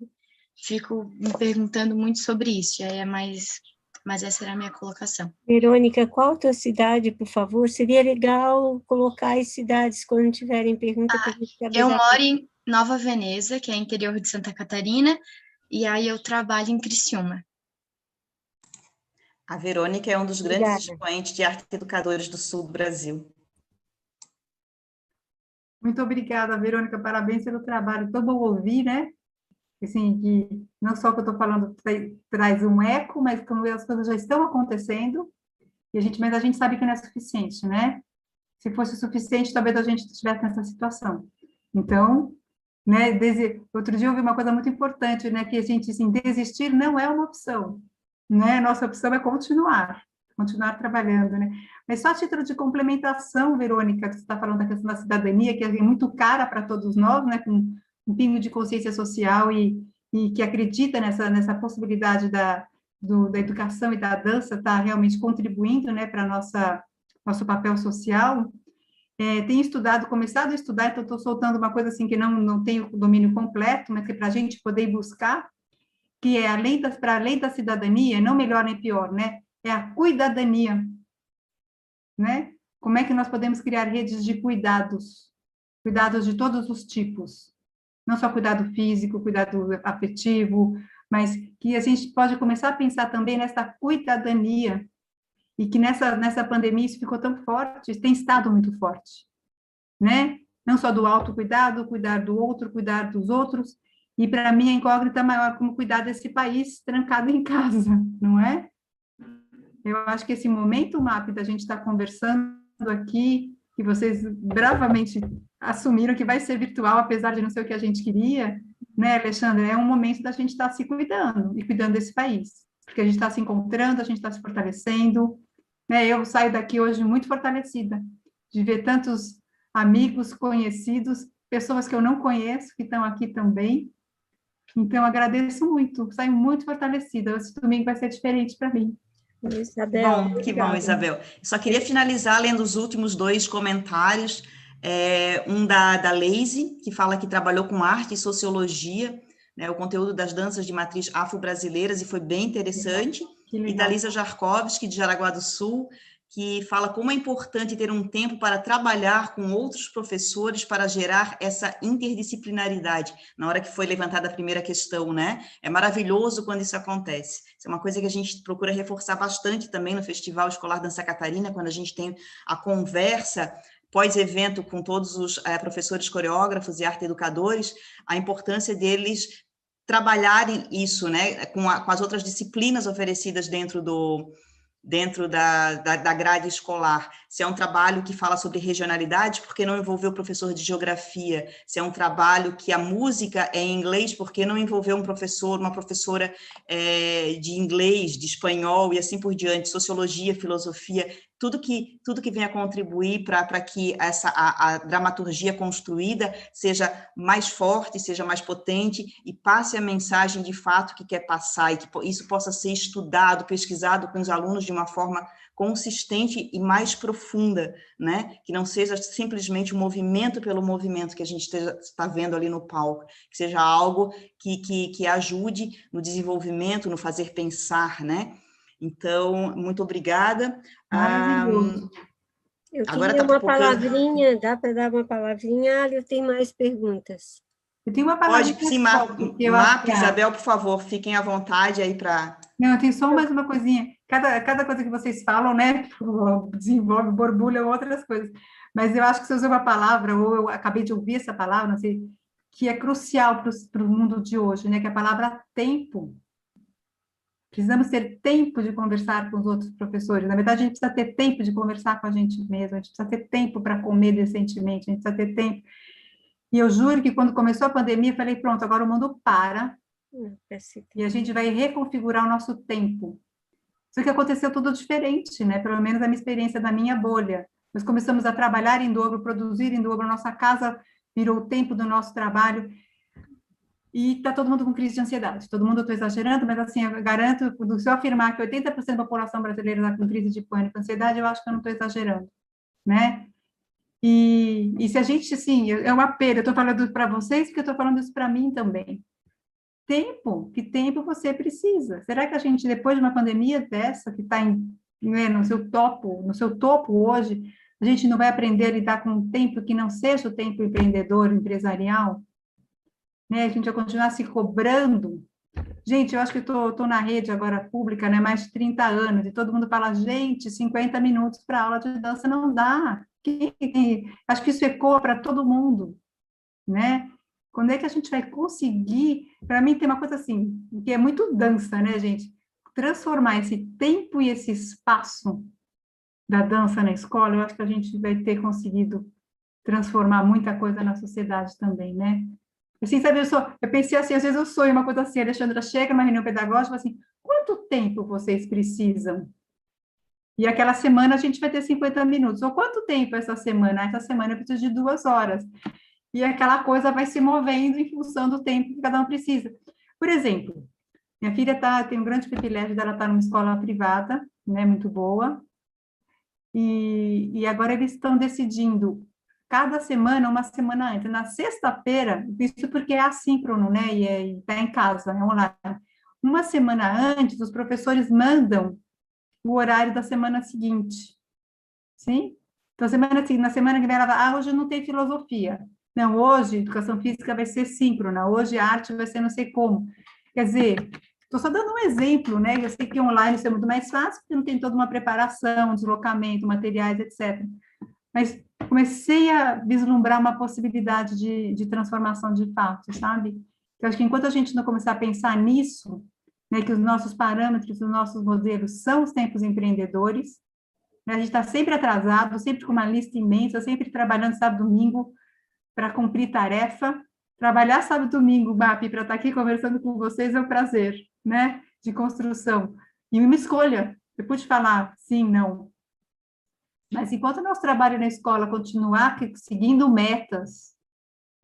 Fico me perguntando muito sobre isso, e aí mas essa era a minha colocação. Verônica, qual a tua cidade, por favor? Seria legal colocar as cidades quando tiverem pergunta para a gente saber. Eu moro em Nova Veneza, que é interior de Santa Catarina, e aí eu trabalho em Criciúma. A Verônica é um dos grandes expoentes de arte educadores do sul do Brasil. Muito obrigada, Verônica, parabéns pelo trabalho, tão bom ouvir, né? Assim, que não só o que eu estou falando traz um eco, mas como as coisas já estão acontecendo, mas a gente sabe que não é suficiente, né? Se fosse suficiente, talvez a gente estivesse nessa situação. Então, né, outro dia eu ouvi uma coisa muito importante, né, que a gente, assim, desistir não é uma opção, né? Nossa opção é continuar trabalhando, né? Mas só a título de complementação, Verônica, que você está falando da questão da cidadania, que é muito cara para todos nós, né, com um pingo de consciência social e que acredita nessa possibilidade da educação e da dança estar realmente contribuindo, né, para nosso papel social. Tenho começado a estudar, então estou soltando uma coisa assim que não tenho o domínio completo, mas que para a gente poder buscar, que é para além da cidadania, não melhor nem pior, né, é a cuidadania, né? Como é que nós podemos criar redes de cuidados de todos os tipos, não só cuidado físico, cuidado afetivo, mas que a gente pode começar a pensar também nessa cuidadania, e que nessa pandemia isso ficou tão forte, tem estado muito forte, né? Não só do autocuidado, cuidar do outro, cuidar dos outros, e para mim a incógnita maior como cuidar desse país trancado em casa, não é? Eu acho que esse momento, MAP, da gente estar conversando aqui, que vocês bravamente assumiram que vai ser virtual, apesar de não ser o que a gente queria, né, Alexandre? É um momento da gente estar se cuidando e cuidando desse país, porque a gente está se encontrando, a gente está se fortalecendo, né? Eu saio daqui hoje muito fortalecida, de ver tantos amigos, conhecidos, pessoas que eu não conheço, que estão aqui também. Então, agradeço muito, saio muito fortalecida. Esse domingo vai ser diferente para mim. Isabel, que bom, Isabel. Só queria finalizar lendo os últimos dois comentários. Um da Leise, que fala que trabalhou com arte e sociologia, né, o conteúdo das danças de matriz afro-brasileiras, e foi bem interessante. E da Lisa Jarkovski, de Jaraguá do Sul, que fala como é importante ter um tempo para trabalhar com outros professores para gerar essa interdisciplinaridade, na hora que foi levantada a primeira questão, né? É maravilhoso quando isso acontece. Isso é uma coisa que a gente procura reforçar bastante também no Festival Escolar Dança Catarina, quando a gente tem a conversa pós-evento com todos os professores coreógrafos e arte educadores, a importância deles trabalharem isso, né, com as outras disciplinas oferecidas dentro da grade escolar. Se é um trabalho que fala sobre regionalidade, por que não envolver o professor de geografia? Se é um trabalho que a música é em inglês, por que não envolver um professor, uma professora de inglês, de espanhol e assim por diante, sociologia, filosofia? tudo que venha contribuir para que a dramaturgia construída seja mais forte, seja mais potente e passe a mensagem de fato que quer passar, e que isso possa ser estudado, pesquisado com os alunos de uma forma consistente e mais profunda, né? Que não seja simplesmente um movimento pelo movimento que a gente está vendo ali no palco, que seja algo que ajude no desenvolvimento, no fazer pensar, né? Então, muito obrigada. Maravilhoso. Eu Agora queria tá uma pipocando. palavrinha, dá para dar uma palavrinha? Eu tenho mais perguntas. Eu tenho uma palavra Pode, sim, só, porque eu acho que Isabel, por favor, fiquem à vontade aí para... Não, tem só mais uma coisinha. Cada coisa que vocês falam, né, desenvolve, borbulha outras coisas. Mas eu acho que você usou uma palavra, ou eu acabei de ouvir essa palavra, não sei, que é crucial para o mundo de hoje, né, que é a palavra tempo. Precisamos ter tempo de conversar com os outros professores. Na verdade, a gente precisa ter tempo de conversar com a gente mesmo, a gente precisa ter tempo para comer decentemente, a gente precisa ter tempo. E eu juro que quando começou a pandemia, eu falei, pronto, agora o mundo para, e a gente vai reconfigurar o nosso tempo. Só que aconteceu tudo diferente, né? Pelo menos a minha experiência da minha bolha. Nós começamos a trabalhar em dobro, produzir em dobro, a nossa casa virou o tempo do nosso trabalho, e está todo mundo com crise de ansiedade. Todo mundo, eu estou exagerando, mas assim, eu garanto, se eu afirmar que 80% da população brasileira está com crise de pânico, ansiedade, eu acho que eu não estou exagerando, né? E se a gente, assim, é uma pena, eu estou falando para vocês, porque eu estou falando isso para mim também. Tempo, que tempo você precisa? Será que a gente, depois de uma pandemia dessa, que está né, no seu topo hoje, a gente não vai aprender a lidar com um tempo que não seja o tempo empreendedor, empresarial? Né? A gente vai continuar se cobrando. Gente, eu acho que estou na rede agora pública, né, mais de 30 anos, e todo mundo fala, gente, 50 minutos para aula de dança não dá. Acho que isso ecoa para todo mundo, né? Quando é que a gente vai conseguir? Para mim tem uma coisa assim, que é muito dança, né, gente? Transformar esse tempo e esse espaço da dança na escola, eu acho que a gente vai ter conseguido transformar muita coisa na sociedade também, né? Assim, sabe, eu pensei assim, às vezes eu sonho uma coisa assim, a Alexandra chega numa reunião pedagógica e fala assim, quanto tempo vocês precisam? E aquela semana a gente vai ter 50 minutos. Ou quanto tempo essa semana? Essa semana eu preciso de 2 horas. E aquela coisa vai se movendo em função do tempo que cada um precisa. Por exemplo, minha filha tem um grande privilégio dela estar numa escola privada, né, muito boa, e agora eles estão decidindo cada semana, uma semana antes. Na sexta-feira, isso porque é assíncrono, né, e está em casa, é online. Uma semana antes, os professores mandam o horário da semana seguinte, sim? Então, na semana que vem, ela vai, hoje não tem filosofia. Não, hoje educação física vai ser síncrona, hoje a arte vai ser não sei como. Quer dizer, estou só dando um exemplo, né? Eu sei que online isso é muito mais fácil, porque não tem toda uma preparação, deslocamento, materiais, etc. Mas comecei a vislumbrar uma possibilidade de transformação de fato, sabe? Eu acho que enquanto a gente não começar a pensar nisso, né, que os nossos parâmetros, os nossos modelos são os tempos empreendedores, né, a gente está sempre atrasado, sempre com uma lista imensa, sempre trabalhando sábado, domingo, para cumprir tarefa. Trabalhar sábado e domingo, MAP, para estar aqui conversando com vocês é um prazer, né, de construção. E uma escolha, eu pude falar sim, não. Mas enquanto o nosso trabalho na escola continuar seguindo metas,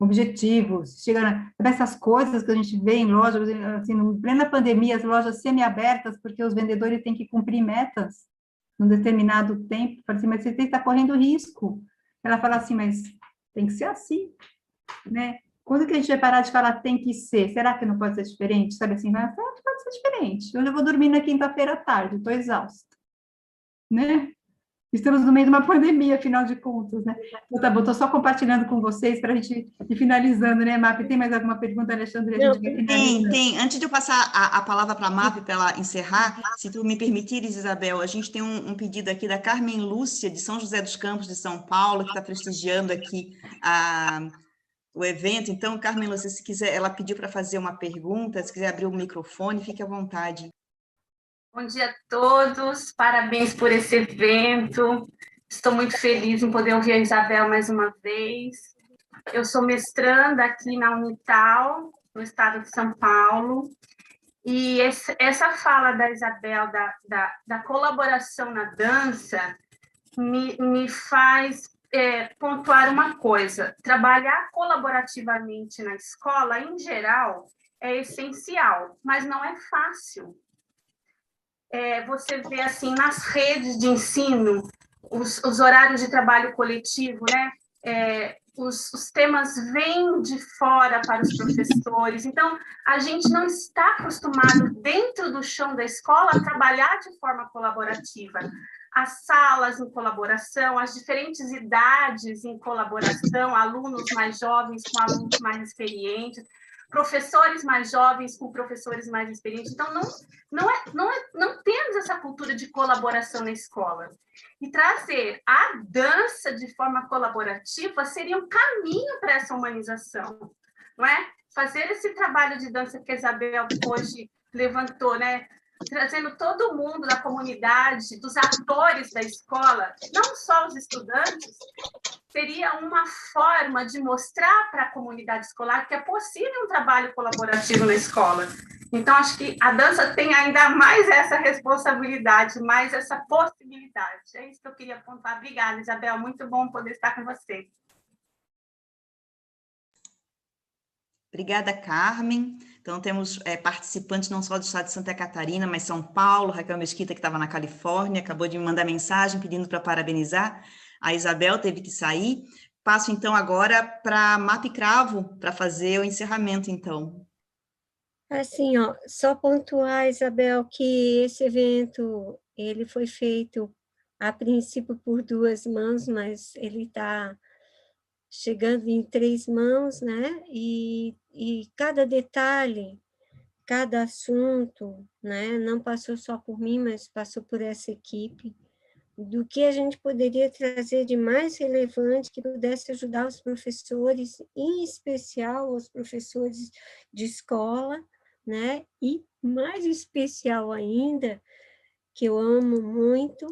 objetivos, chegando essas coisas que a gente vê em lojas, assim, em plena pandemia, as lojas semi-abertas, porque os vendedores têm que cumprir metas num determinado tempo. Fala assim, mas você está correndo risco. Ela fala assim, mas tem que ser assim, né? Quando que a gente vai parar de falar tem que ser? Será que não pode ser diferente? Sabe assim, pode ser diferente. Hoje eu vou dormir na quinta-feira à tarde, estou exausta, né? Estamos no meio de uma pandemia, afinal de contas, né? Então, tá bom, estou só compartilhando com vocês para a gente ir finalizando, né, MAP? Tem mais alguma pergunta, Alexandre? A gente vai finalizando. Tem. Antes de eu passar a palavra para a MAP, para ela encerrar, se tu me permitires, Isabel, a gente tem um pedido aqui da Carmen Lúcia, de São José dos Campos, de São Paulo, que está prestigiando aqui o evento. Então, Carmen Lúcia, se quiser, ela pediu para fazer uma pergunta, se quiser abrir o microfone, fique à vontade. Bom dia a todos, parabéns por esse evento. Estou muito feliz em poder ouvir a Isabel mais uma vez. Eu sou mestranda aqui na Unital, no estado de São Paulo, e essa fala da Isabel, da colaboração na dança, me faz pontuar uma coisa: trabalhar colaborativamente na escola, em geral, é essencial, mas não é fácil. Você vê, assim, nas redes de ensino, os horários de trabalho coletivo, né? Os temas vêm de fora para os professores, então a gente não está acostumado dentro do chão da escola a trabalhar de forma colaborativa. As salas em colaboração, as diferentes idades em colaboração, alunos mais jovens com alunos mais experientes, professores mais jovens com professores mais experientes. Então, não temos essa cultura de colaboração na escola. E trazer a dança de forma colaborativa seria um caminho para essa humanização, não é? Fazer esse trabalho de dança que a Isabel hoje levantou, né? Trazendo todo mundo da comunidade, dos atores da escola, não só os estudantes, seria uma forma de mostrar para a comunidade escolar que é possível um trabalho colaborativo na escola. Então, acho que a dança tem ainda mais essa responsabilidade, mais essa possibilidade. É isso que eu queria apontar. Obrigada, Isabel. Muito bom poder estar com você. Obrigada, Carmen. Então, temos participantes não só do estado de Santa Catarina, mas São Paulo, Raquel Mesquita, que estava na Califórnia, acabou de me mandar mensagem pedindo para parabenizar. A Isabel teve que sair. Passo, então, agora para Mapa e Cravo, para fazer o encerramento, então. Assim, ó, só pontuar, Isabel, que esse evento, ele foi feito, a princípio, por 2 mãos, mas ele está chegando em 3 mãos, né? E cada detalhe, cada assunto, né? Não passou só por mim, mas passou por essa equipe, do que a gente poderia trazer de mais relevante que pudesse ajudar os professores, em especial os professores de escola, né? E mais especial ainda, que eu amo muito,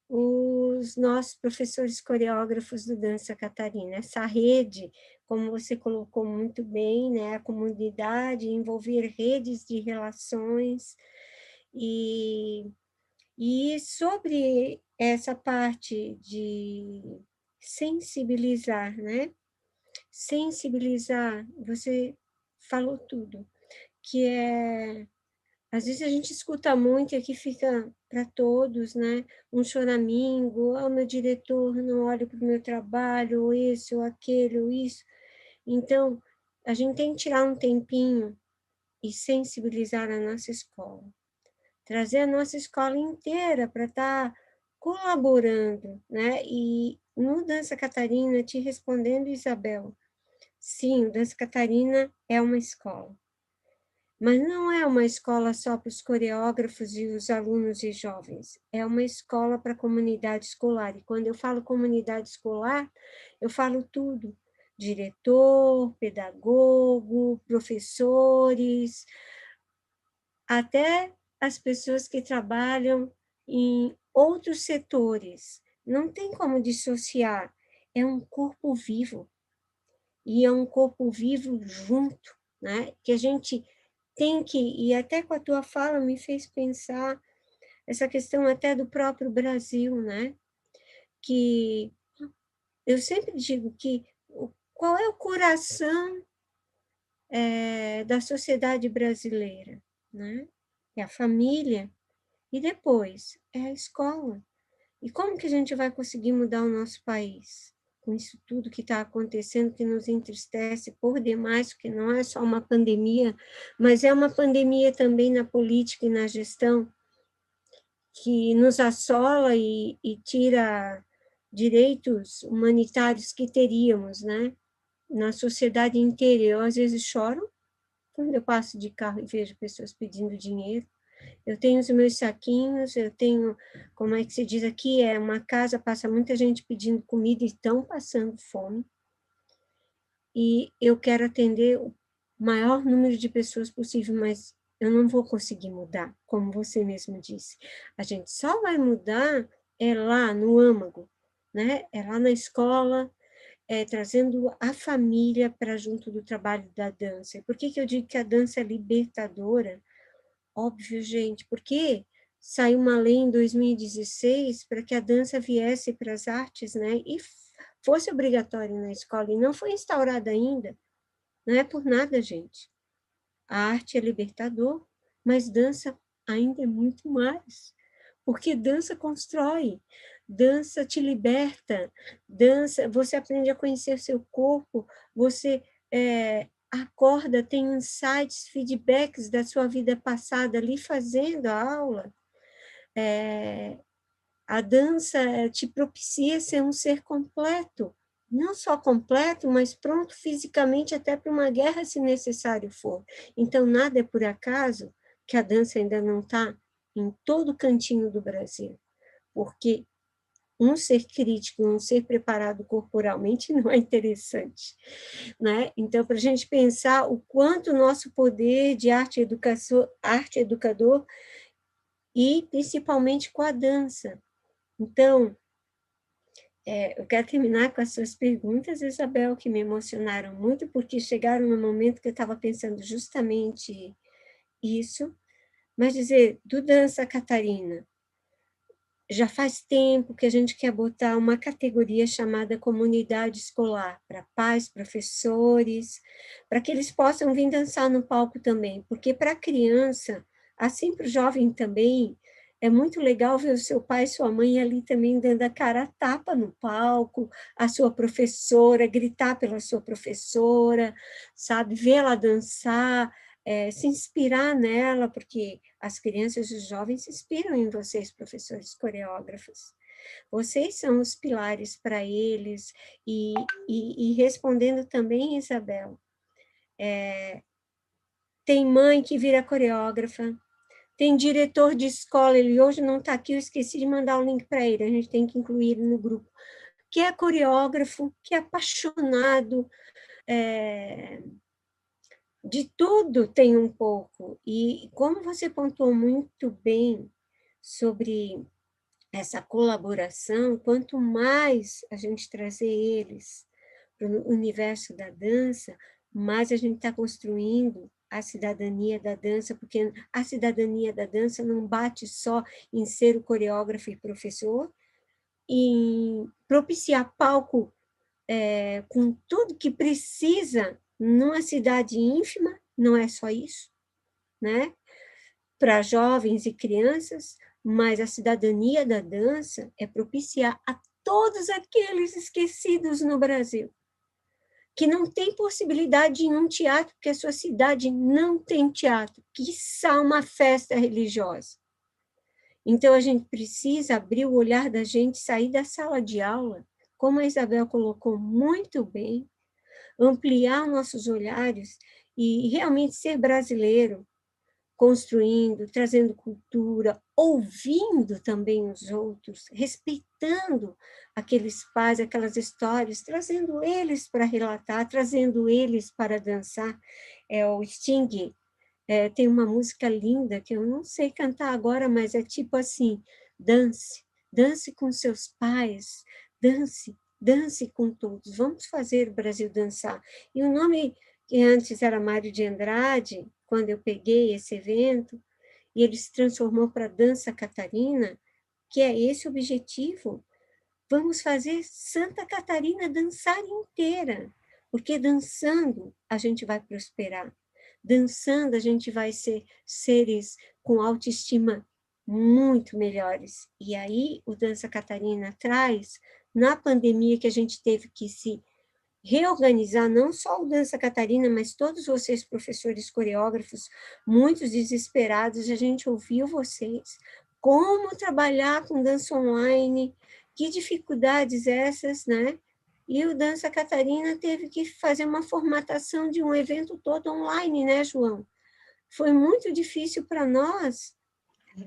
os nossos professores coreógrafos do Dança Catarina. Essa rede, como você colocou muito bem, né? A comunidade, envolver redes de relações, e sobre essa parte de sensibilizar, né? Sensibilizar, você falou tudo, que às vezes a gente escuta muito e aqui fica para todos, né? Um choramingo, meu diretor não olha para o meu trabalho, ou esse, ou aquele, ou isso. Então, a gente tem que tirar um tempinho e sensibilizar a nossa escola. Trazer a nossa escola inteira para estar colaborando, né? E no Dança Catarina, te respondendo, Isabel, sim, o Dança Catarina é uma escola. Mas não é uma escola só para os coreógrafos e os alunos e jovens, é uma escola para a comunidade escolar. E quando eu falo comunidade escolar, eu falo tudo: diretor, pedagogo, professores, até as pessoas que trabalham em outros setores. Não tem como dissociar, é um corpo vivo, e é um corpo vivo junto, né? Que a gente tem que, e até com a tua fala me fez pensar essa questão até do próprio Brasil, né? Que eu sempre digo que qual é o coração da sociedade brasileira, né? É a família, e depois é a escola. E como que a gente vai conseguir mudar o nosso país com isso tudo que está acontecendo, que nos entristece por demais, porque não é só uma pandemia, mas é uma pandemia também na política e na gestão, que nos assola e tira direitos humanitários que teríamos, né? Na sociedade inteira. Eu, às vezes, choro quando eu passo de carro e vejo pessoas pedindo dinheiro. Eu tenho os meus saquinhos, eu tenho, como é que se diz aqui, uma casa, passa muita gente pedindo comida e estão passando fome. E eu quero atender o maior número de pessoas possível, mas eu não vou conseguir mudar, como você mesmo disse. A gente só vai mudar lá no âmago, né? É lá na escola, trazendo a família para junto do trabalho da dança. Por que eu digo que a dança é libertadora? Óbvio, gente, porque saiu uma lei em 2016 para que a dança viesse para as artes, né, e fosse obrigatória na escola, e não foi instaurada ainda. Não é por nada, gente. A arte é libertador, mas dança ainda é muito mais, porque dança constrói, dança te liberta, dança, você aprende a conhecer seu corpo, você acorda, tem insights, feedbacks da sua vida passada ali fazendo a aula. A dança te propicia ser um ser completo, não só completo, mas pronto fisicamente até para uma guerra, se necessário for. Então, nada é por acaso que a dança ainda não está em todo cantinho do Brasil, porque um ser crítico, um ser preparado corporalmente não é interessante, né? Então, para a gente pensar o quanto o nosso poder de arte educador, e principalmente com a dança. Então, eu quero terminar com as suas perguntas, Isabel, que me emocionaram muito, porque chegaram no momento que eu estava pensando justamente isso, mas dizer, do Dança Catarina, já faz tempo que a gente quer botar uma categoria chamada comunidade escolar, para pais, professores, para que eles possam vir dançar no palco também, porque para a criança, assim para o jovem também, é muito legal ver o seu pai e sua mãe ali também dando a cara a tapa no palco, a sua professora, gritar pela sua professora, sabe, vê-la dançar, se inspirar nela, porque as crianças e os jovens se inspiram em vocês, professores coreógrafos. Vocês são os pilares para eles, e respondendo também, Isabel, tem mãe que vira coreógrafa, tem diretor de escola, ele hoje não está aqui, eu esqueci de mandar o link para ele, a gente tem que incluir ele no grupo, que é coreógrafo, que é apaixonado, de tudo tem um pouco. E como você pontuou muito bem sobre essa colaboração, quanto mais a gente trazer eles para o universo da dança, mais a gente está construindo a cidadania da dança, porque a cidadania da dança não bate só em ser o coreógrafo e professor, em propiciar palco com tudo que precisa numa cidade ínfima, não é só isso, né? Para jovens e crianças, mas a cidadania da dança é propiciar a todos aqueles esquecidos no Brasil, que não tem possibilidade de ir num teatro, porque a sua cidade não tem teatro, quiçá uma festa religiosa. Então, a gente precisa abrir o olhar da gente, sair da sala de aula, como a Isabel colocou muito bem, ampliar nossos olhares e realmente ser brasileiro, construindo, trazendo cultura, ouvindo também os outros, respeitando aqueles pais, aquelas histórias, trazendo eles para relatar, trazendo eles para dançar. O Sting tem uma música linda, que eu não sei cantar agora, mas é tipo assim, dance, dance com seus pais, dance, dance com todos, vamos fazer o Brasil dançar. E o nome que antes era Mário de Andrade, quando eu peguei esse evento, e ele se transformou para Dança Catarina, que é esse o objetivo. Vamos fazer Santa Catarina dançar inteira, porque dançando a gente vai prosperar. Dançando a gente vai ser seres com autoestima muito melhores. E aí o Dança Catarina traz, na pandemia que a gente teve que se reorganizar, não só o Dança Catarina, mas todos vocês, professores coreógrafos, muitos desesperados, a gente ouviu vocês, como trabalhar com dança online, que dificuldades essas, né? E o Dança Catarina teve que fazer uma formatação de um evento todo online, né, João? Foi muito difícil para nós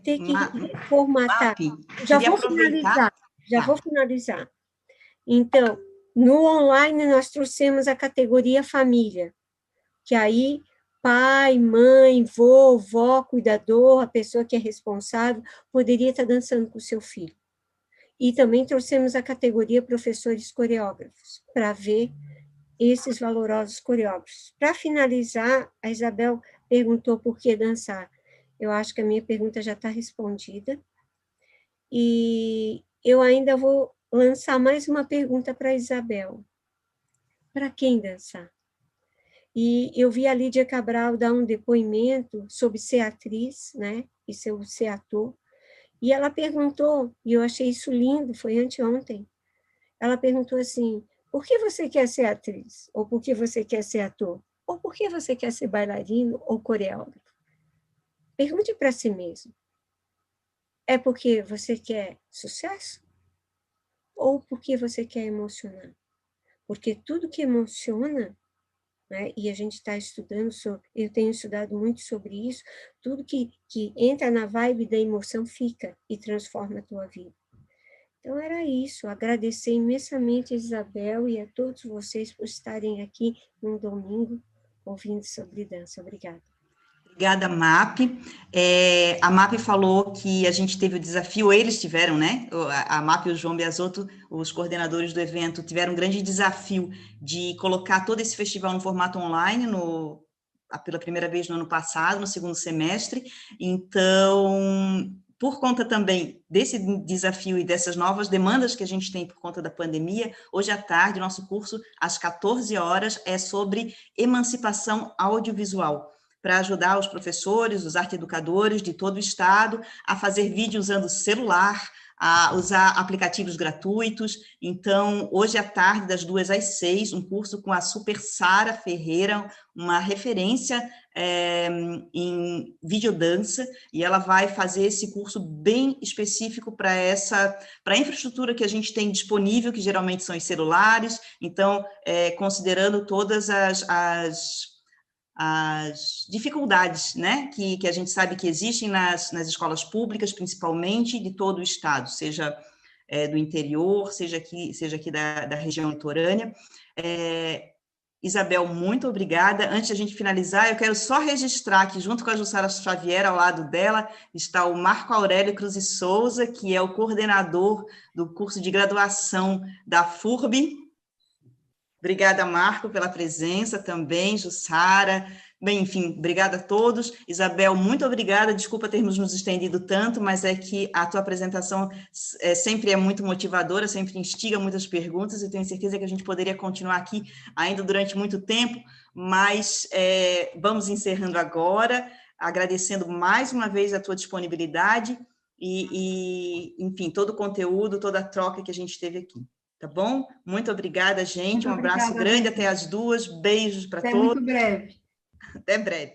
ter que formatar. Já vou finalizar. Então, no online, nós trouxemos a categoria família, que aí pai, mãe, vô, vó, cuidador, a pessoa que é responsável, poderia estar dançando com o seu filho. E também trouxemos a categoria professores coreógrafos, para ver esses valorosos coreógrafos. Para finalizar, a Isabel perguntou por que dançar. eu acho que a minha pergunta já está respondida. E eu ainda vou lançar mais uma pergunta para a Isabel. Para quem dançar? E eu vi a Lídia Cabral dar um depoimento sobre ser atriz, né, e ser ator, e ela perguntou, e eu achei isso lindo, foi anteontem, ela perguntou assim, por que você quer ser atriz? Ou por que você quer ser ator? Ou por que você quer ser bailarino ou coreógrafo? Pergunte para si mesmo. É porque você quer sucesso? Ou porque você quer emocionar? Porque tudo que emociona, né, e a gente está estudando, eu tenho estudado muito sobre isso, tudo que entra na vibe da emoção fica e transforma a tua vida. Então, era isso. Agradecer imensamente a Isabel e a todos vocês por estarem aqui num domingo ouvindo sobre dança. Obrigada. Obrigada, MAP. A MAP falou que a gente teve o desafio, eles tiveram, né? A MAP e o João Biasotto, os coordenadores do evento, tiveram um grande desafio de colocar todo esse festival no formato online, pela primeira vez no ano passado, no segundo semestre. Então, por conta também desse desafio e dessas novas demandas que a gente tem por conta da pandemia, hoje à tarde, nosso curso, às 14 horas, é sobre emancipação audiovisual, para ajudar os professores, os arte-educadores de todo o estado a fazer vídeo usando celular, a usar aplicativos gratuitos. Então, hoje à tarde, das 2 às 6, um curso com a Super Sara Ferreira, uma referência em videodança, e ela vai fazer esse curso bem específico para a infraestrutura que a gente tem disponível, que geralmente são os celulares. Então, considerando todas as dificuldades, né, que a gente sabe que existem nas escolas públicas, principalmente de todo o estado, seja do interior, seja aqui da região litorânea. Isabel, muito obrigada. Antes de a gente finalizar, eu quero só registrar que, junto com a Jussara Xavier, ao lado dela, está o Marco Aurélio Cruz e Souza, que é o coordenador do curso de graduação da FURB. Obrigada, Marco, pela presença também, Jussara. Bem, enfim, obrigada a todos. Isabel, muito obrigada. Desculpa termos nos estendido tanto, mas é que a tua apresentação sempre é muito motivadora, sempre instiga muitas perguntas, e tenho certeza que a gente poderia continuar aqui ainda durante muito tempo, mas vamos encerrando agora, agradecendo mais uma vez a tua disponibilidade e enfim, todo o conteúdo, toda a troca que a gente teve aqui. Tá bom? Muito obrigada, gente. Um abraço grande, até as 2. Beijos para todos. Até muito breve. Até breve.